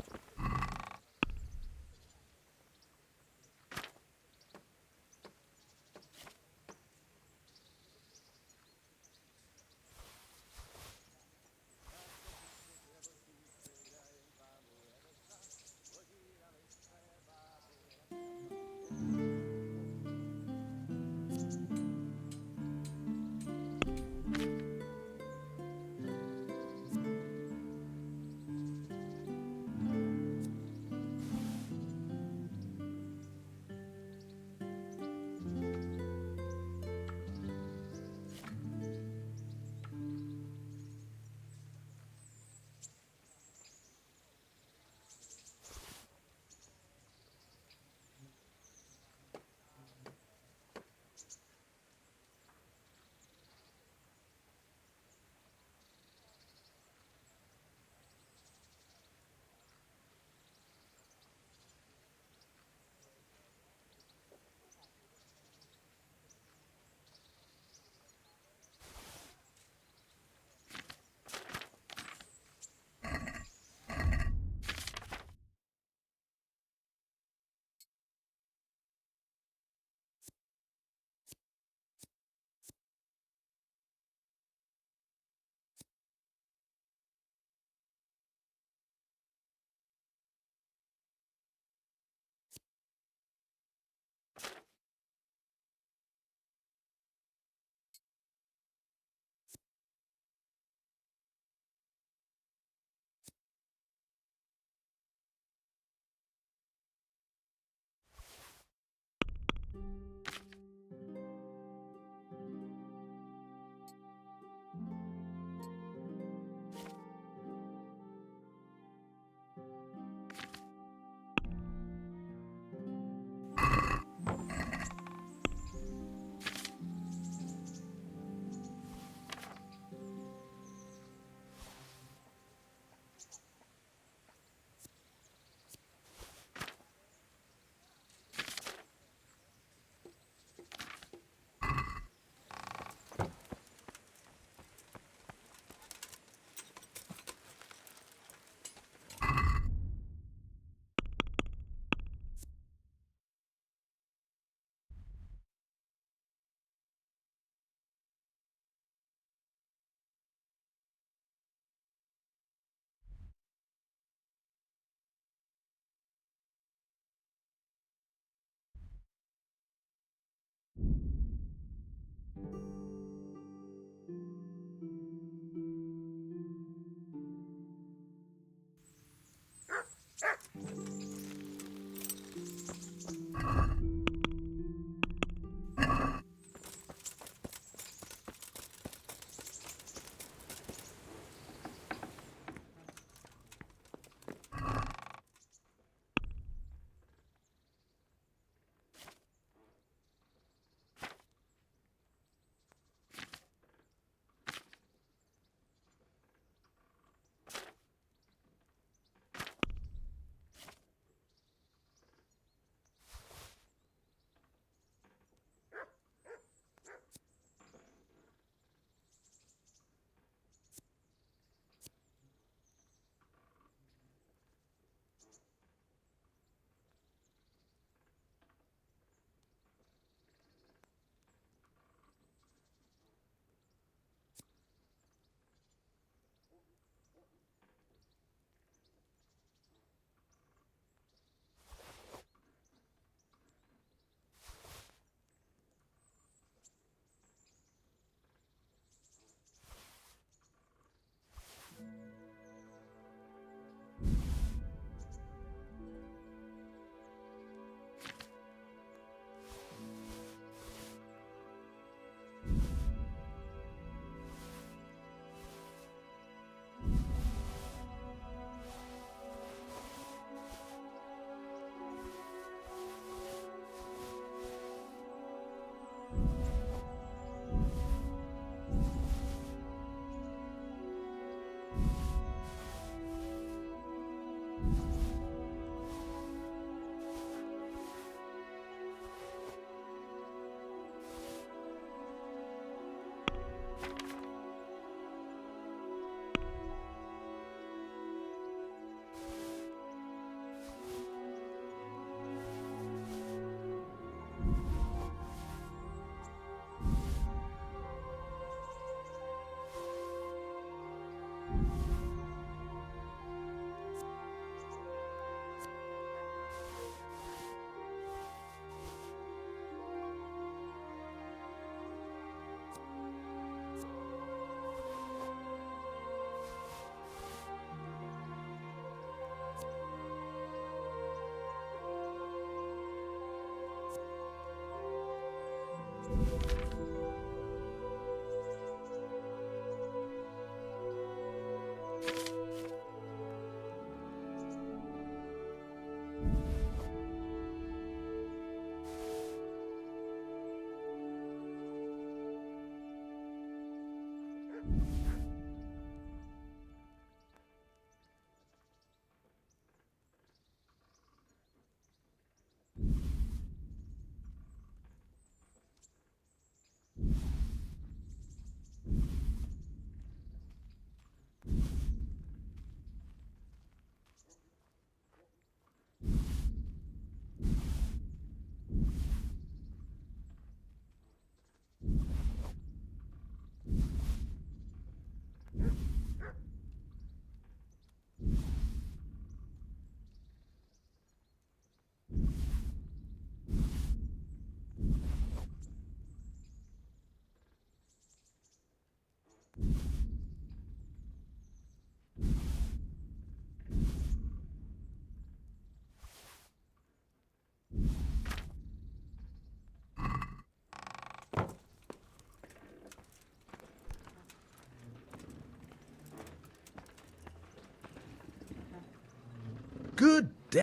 Good day.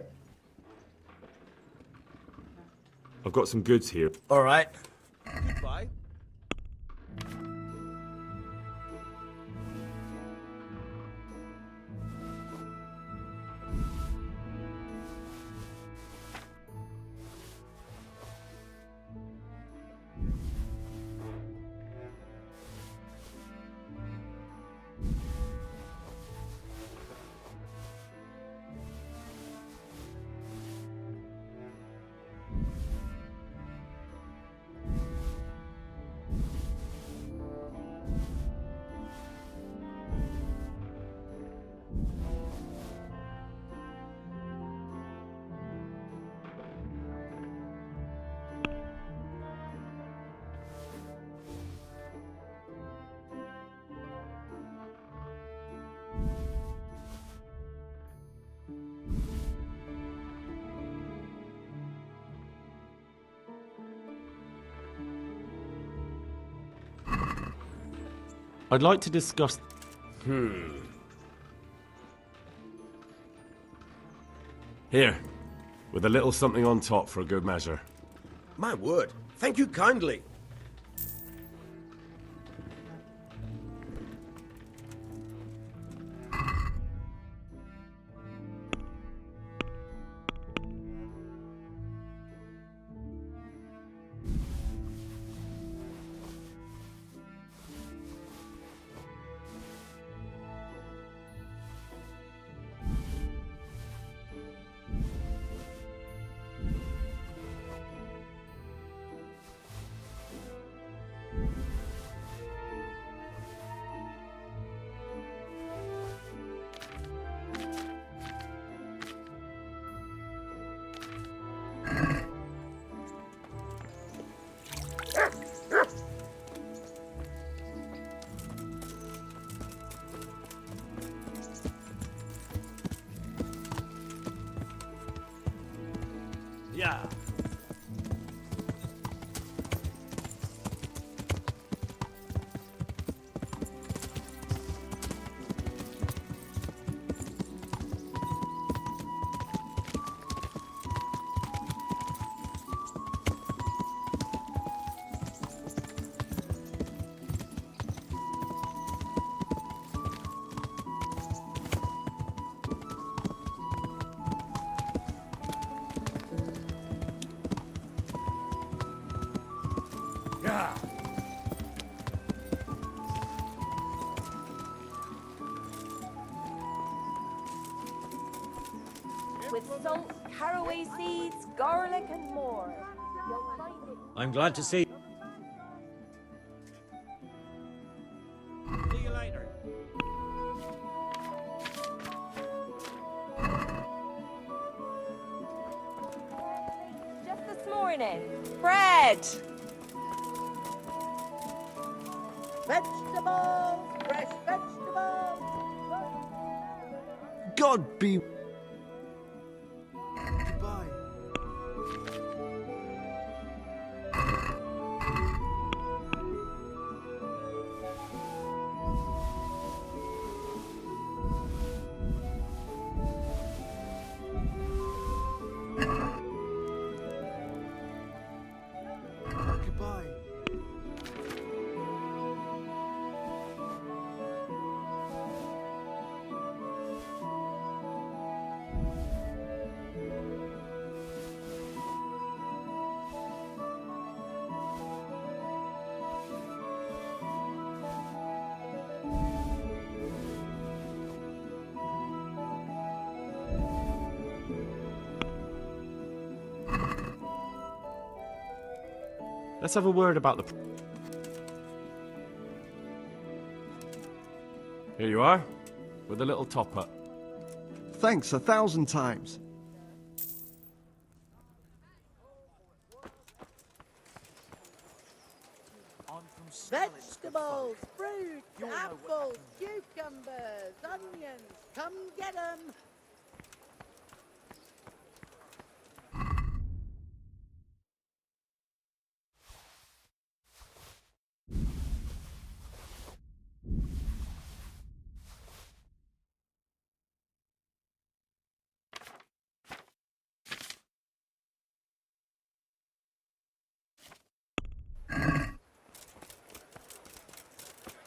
I've got some goods here.
All right. Goodbye.
I'd like to discuss... Here, with a little something on top for a good measure.
My word. Thank you kindly.
Yeah.
With salt, caraway seeds, garlic, and more. You'll find it.
I'm glad to see.
See you later.
Just this morning. Bread. Vegetables, fresh vegetables.
God be...
Goodbye. Goodbye.
Let's have a word about the... Here you are, with a little top-up.
Thanks 1,000 times.
Vegetables, fruit, apples, cucumbers, onions. Come get 'em.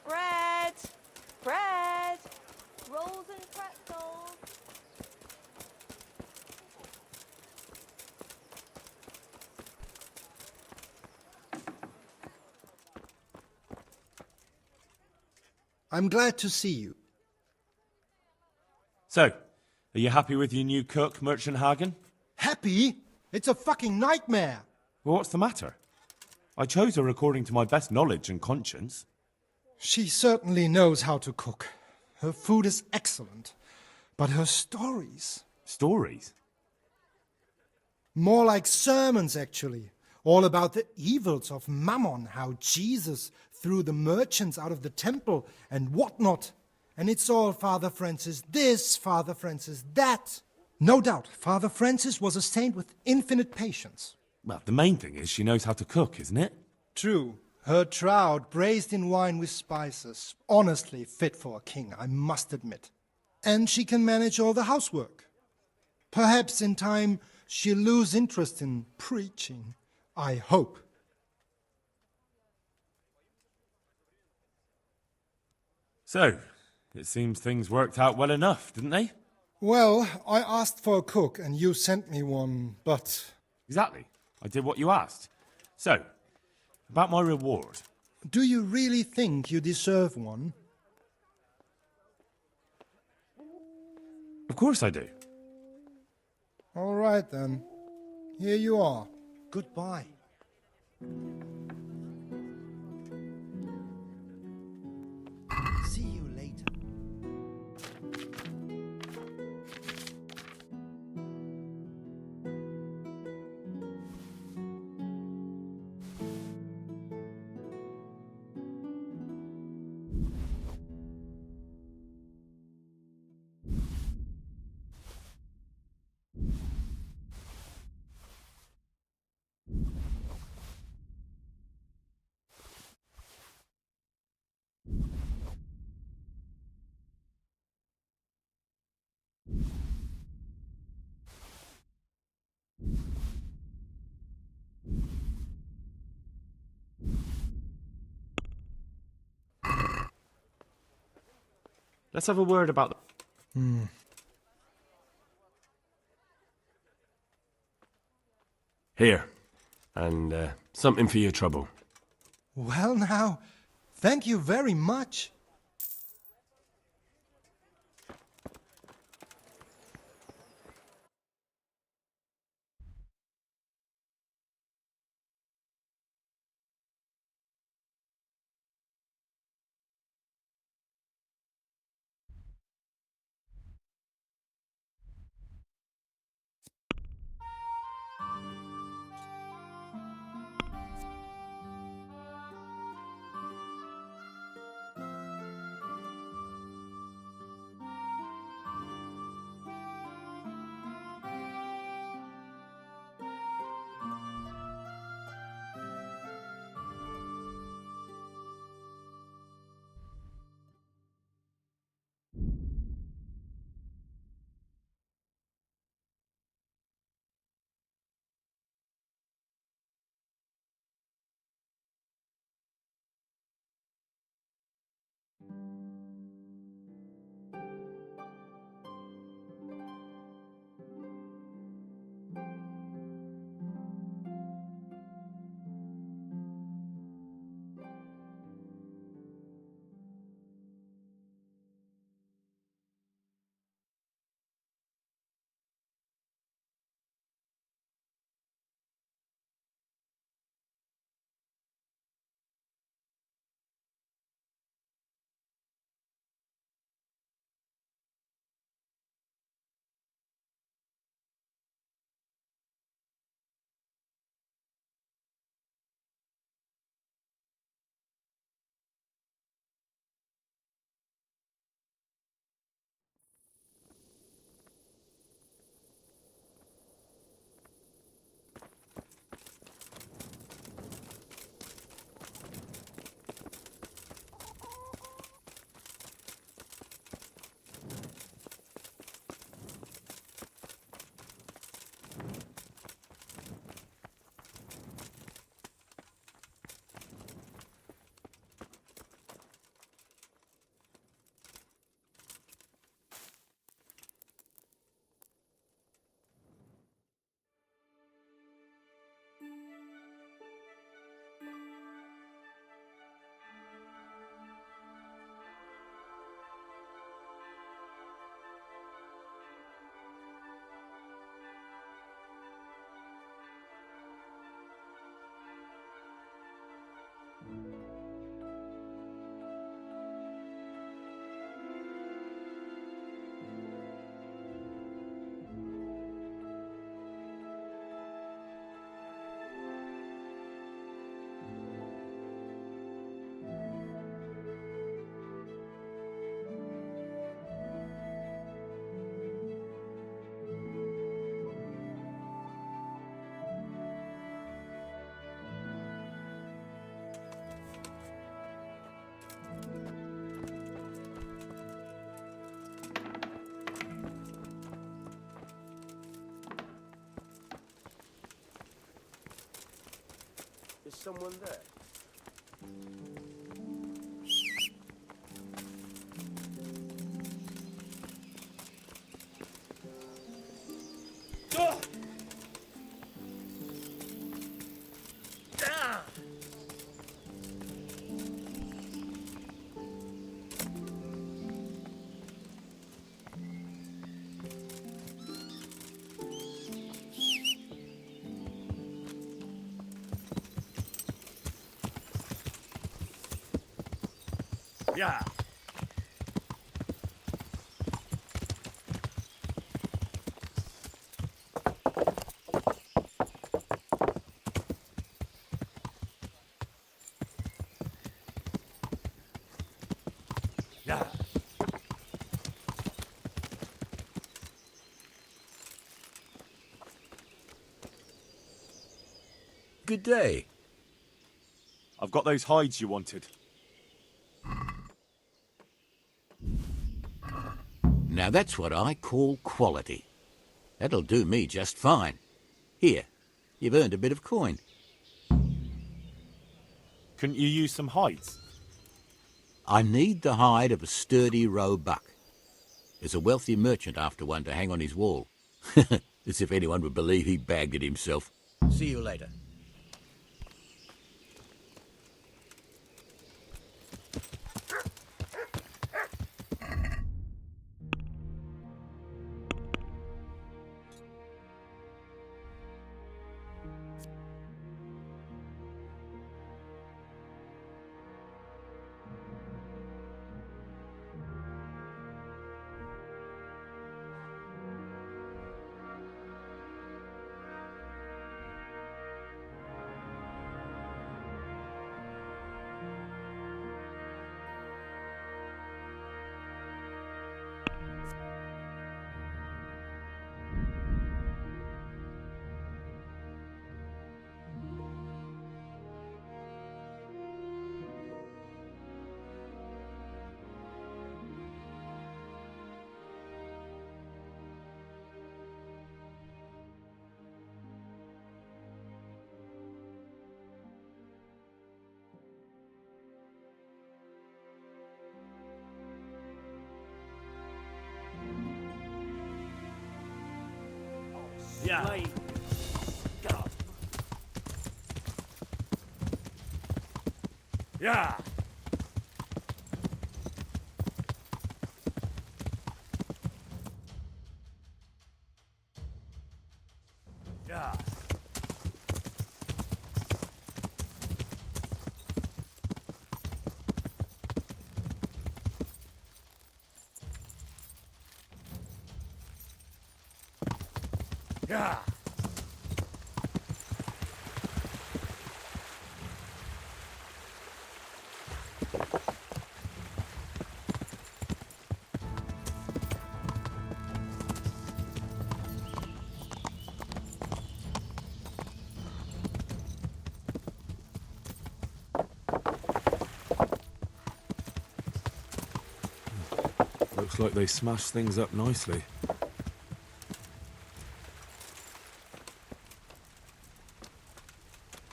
Bread! Bread! Rolls and pretzels!
I'm glad to see you.
So, are you happy with your new cook, Merchant Hagen?
Happy? It's a fucking nightmare.
Well, what's the matter? I chose her according to my best knowledge and conscience.
She certainly knows how to cook. Her food is excellent. But her stories...
Stories?
More like sermons, actually. All about the evils of Mammon, how Jesus threw the merchants out of the temple and whatnot. And it's all Father Francis this, Father Francis that. No doubt, Father Francis was a saint with infinite patience.
Well, the main thing is she knows how to cook, isn't it?
True. Her trout braised in wine with spices. Honestly fit for a king, I must admit. And she can manage all the housework. Perhaps in time she'll lose interest in preaching. I hope.
So, it seems things worked out well enough, didn't they?
Well, I asked for a cook and you sent me one, but...
Exactly. I did what you asked. So, about my reward.
Do you really think you deserve one?
Of course I do.
All right then. Here you are. Goodbye. See you later.
Let's have a word about the...
Here. And something for your trouble.
Well now, thank you very much.
Is someone there?
Yeah. Yeah.
Good day.
I've got those hides you wanted.
Now that's what I call quality. That'll do me just fine. Here, you've earned a bit of coin.
Couldn't you use some hides?
I need the hide of a sturdy roebuck. There's a wealthy merchant after one to hang on his wall. As if anyone would believe he bagged it himself. See you later.
Yeah. Yeah. Yeah. Yeah.
Looks like they smashed things up nicely.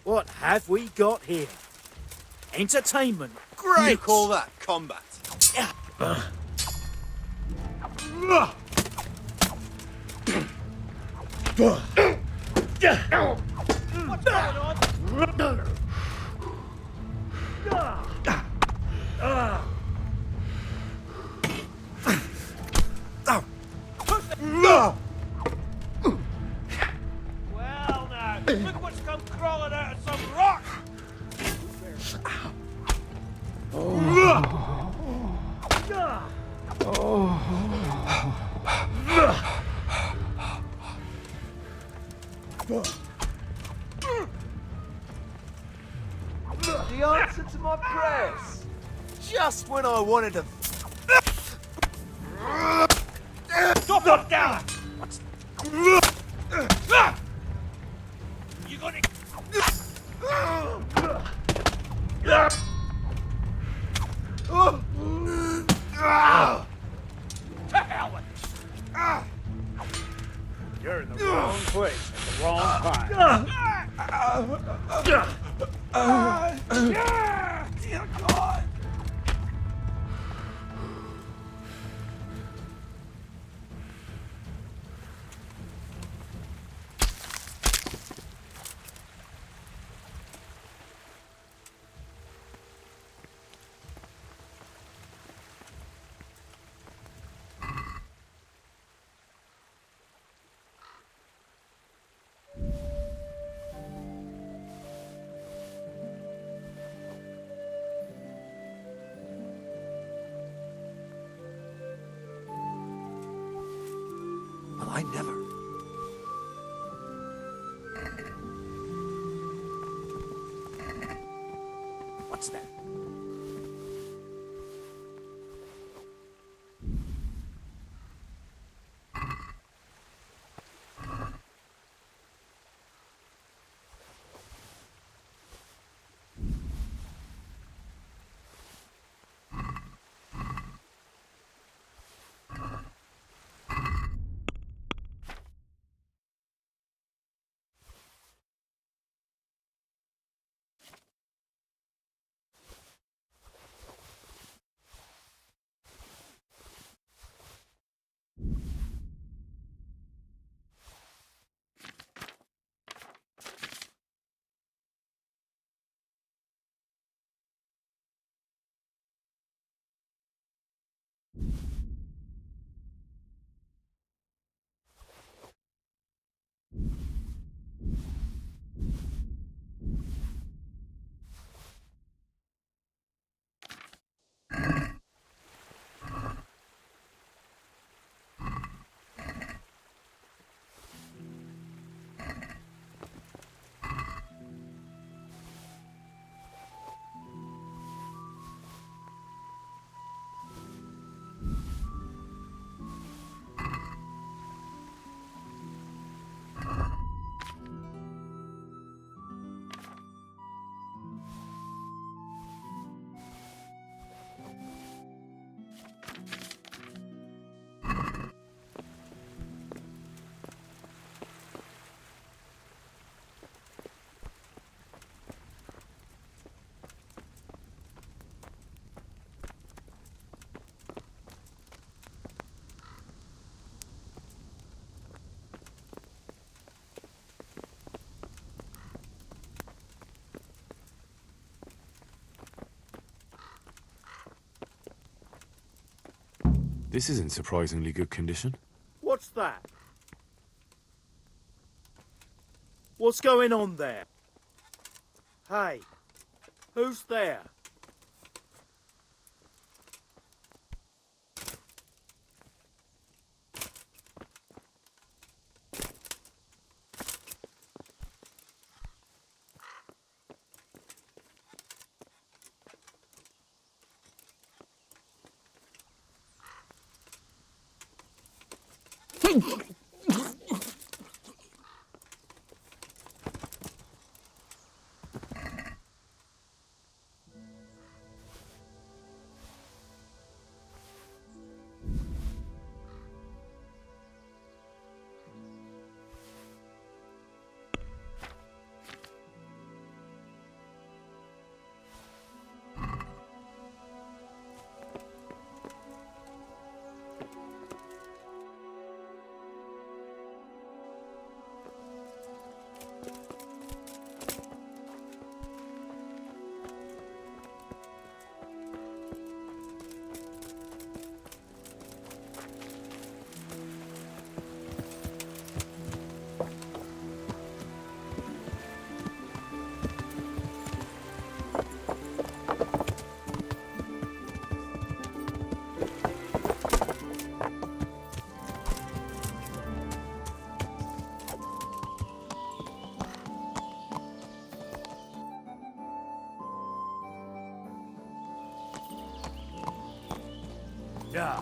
What have we got here? Entertainment. Great.
You call that combat?
What's going on? Well now, look what's come crawling out of some rock!
The answer to my prayers. Just when I wanted to.
Stop that down! You got it. To hell with it.
You're in the wrong place at the wrong time.
Dear God! Well, I never. What's that?
This is in surprisingly good condition.
What's that? What's going on there? Hey, who's there?
Yeah.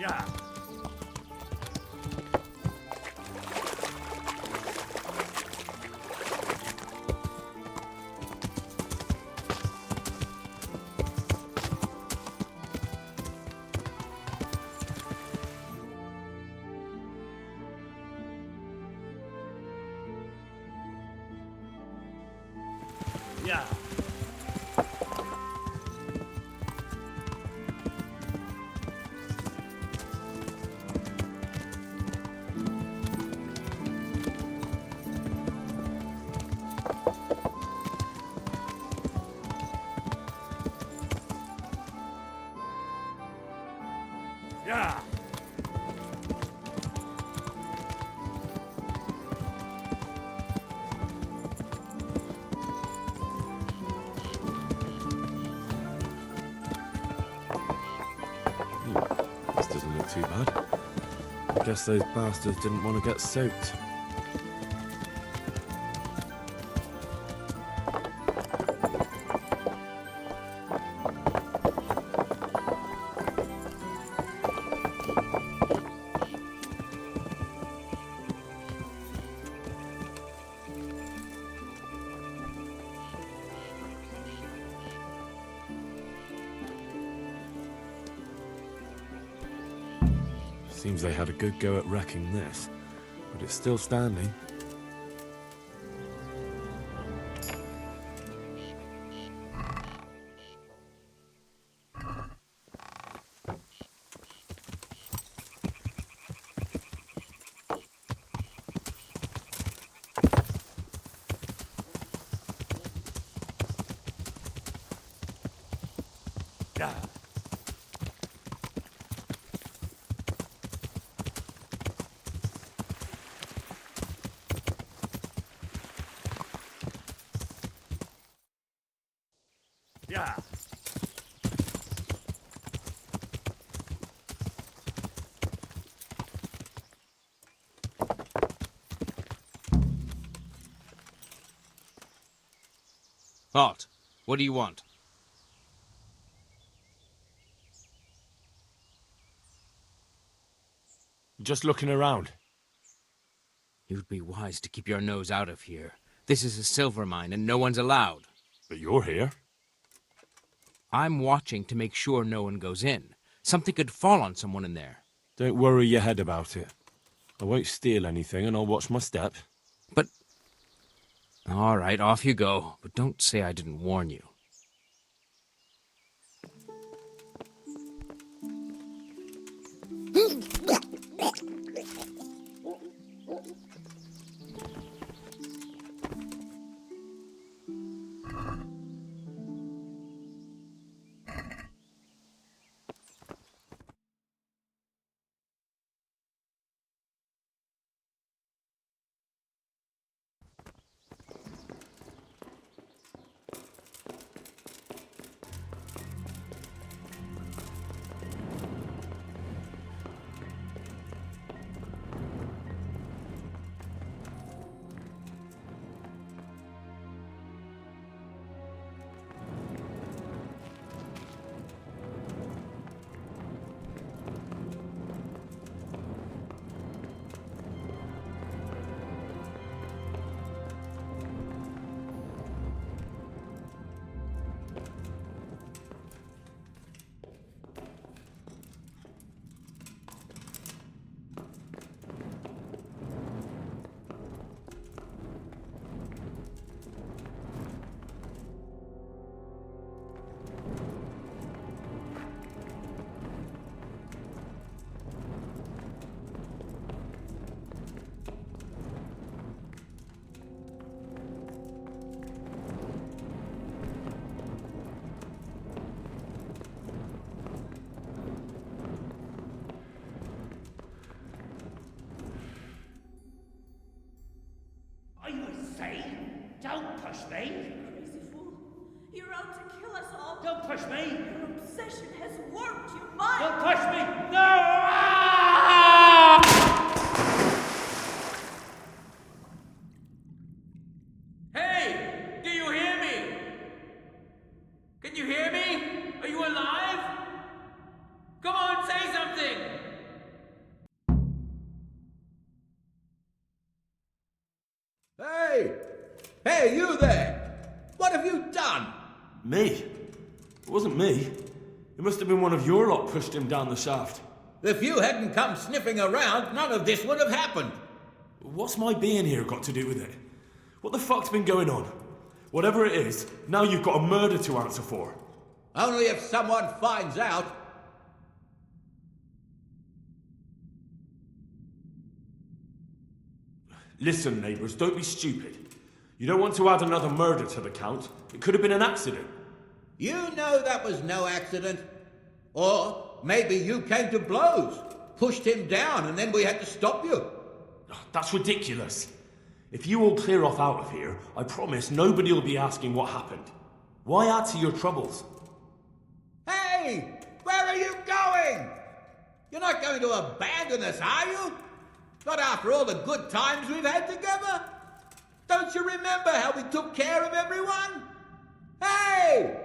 Yeah. Yeah. Yeah.
This doesn't look too bad. I guess those bastards didn't want to get soaked. Seems they had a good go at wrecking this, but it's still standing.
Yeah. Yeah.
Halt. What do you want?
Just looking around.
You'd be wise to keep your nose out of here. This is a silver mine and no one's allowed.
But you're here.
I'm watching to make sure no one goes in. Something could fall on someone in there.
Don't worry your head about it. I won't steal anything and I'll watch my step.
But... All right, off you go. But don't say I didn't warn you.
Are you insane? Don't push me.
Crazy fool. You're out to kill us all.
Don't push me.
Your obsession has warped your mind.
Don't push me. No! Ah! Hey, you there! What have you done?
Me? It wasn't me. It must have been one of your lot pushed him down the shaft.
If you hadn't come sniffing around, none of this would have happened.
What's my being here got to do with it? What the fuck's been going on? Whatever it is, now you've got a murder to answer for.
Only if someone finds out.
Listen, neighbours, don't be stupid. You don't want to add another murder to the count. It could have been an accident.
You know that was no accident. Or maybe you came to blows, pushed him down, and then we had to stop you.
That's ridiculous. If you all clear off out of here, I promise nobody will be asking what happened. Why add to your troubles?
Hey! Where are you going? You're not going to abandon us, are you? Not after all the good times we've had together? Don't you remember how we took care of everyone? Hey!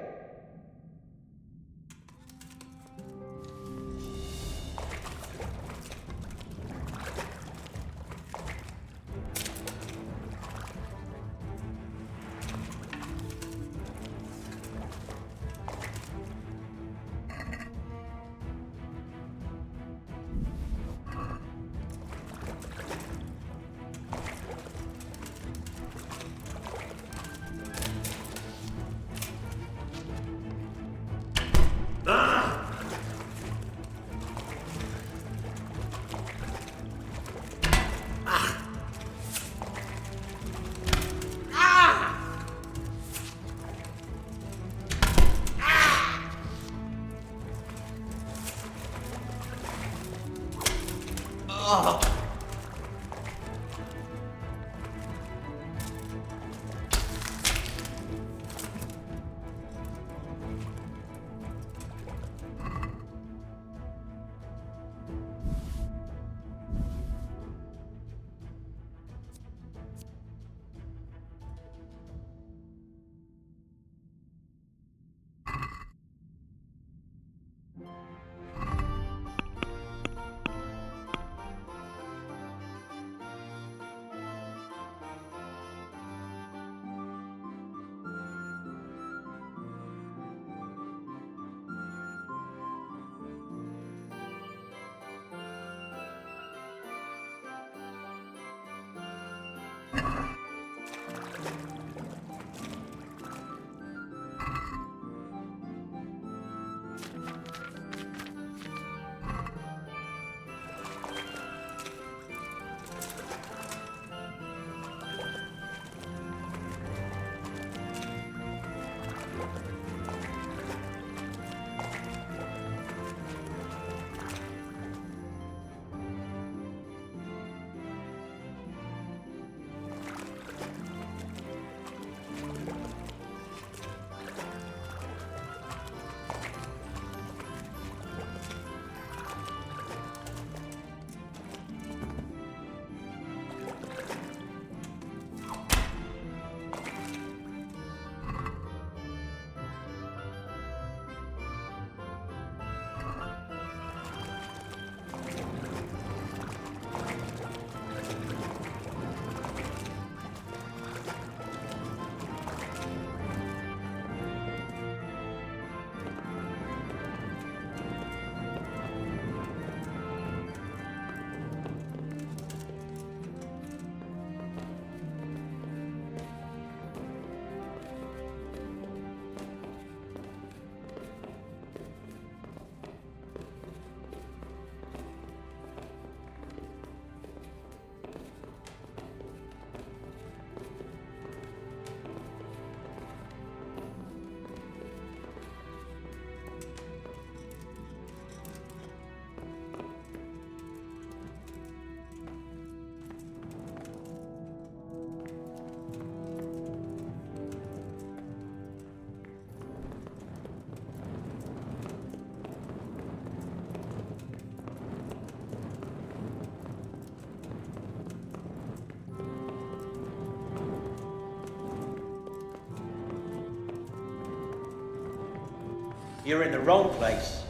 You're in the wrong place.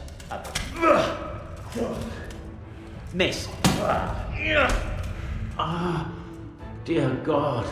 Miss. Dear God.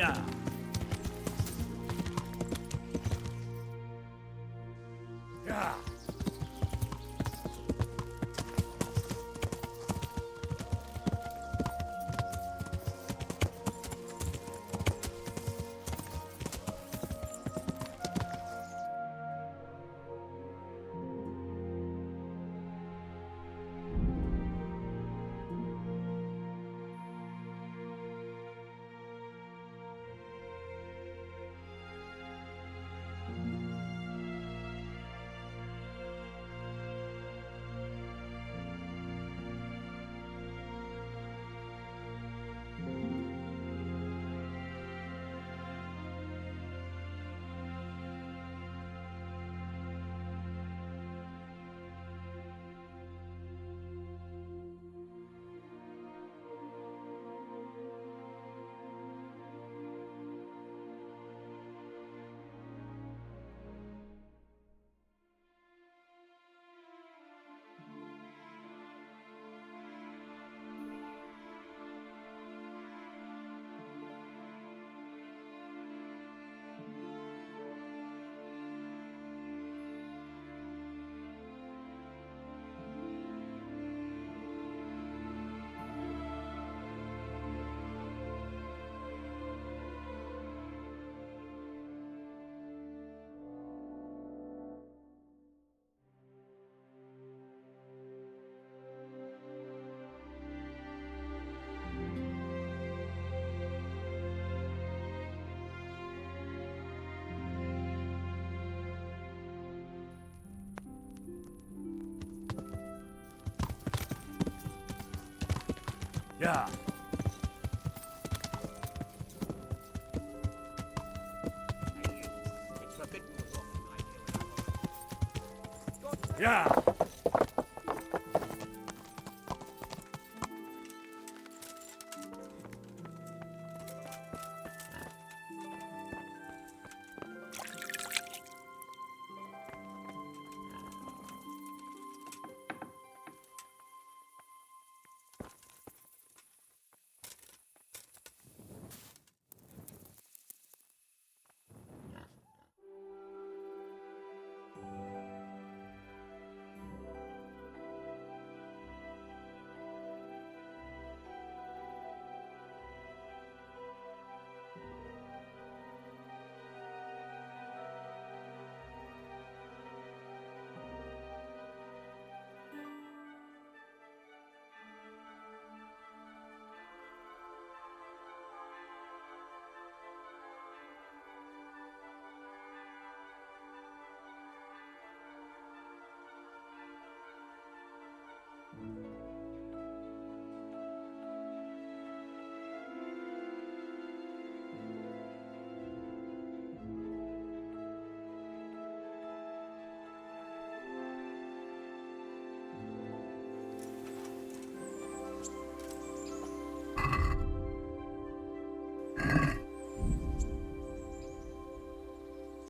Yeah. Yeah. Yeah. Yeah.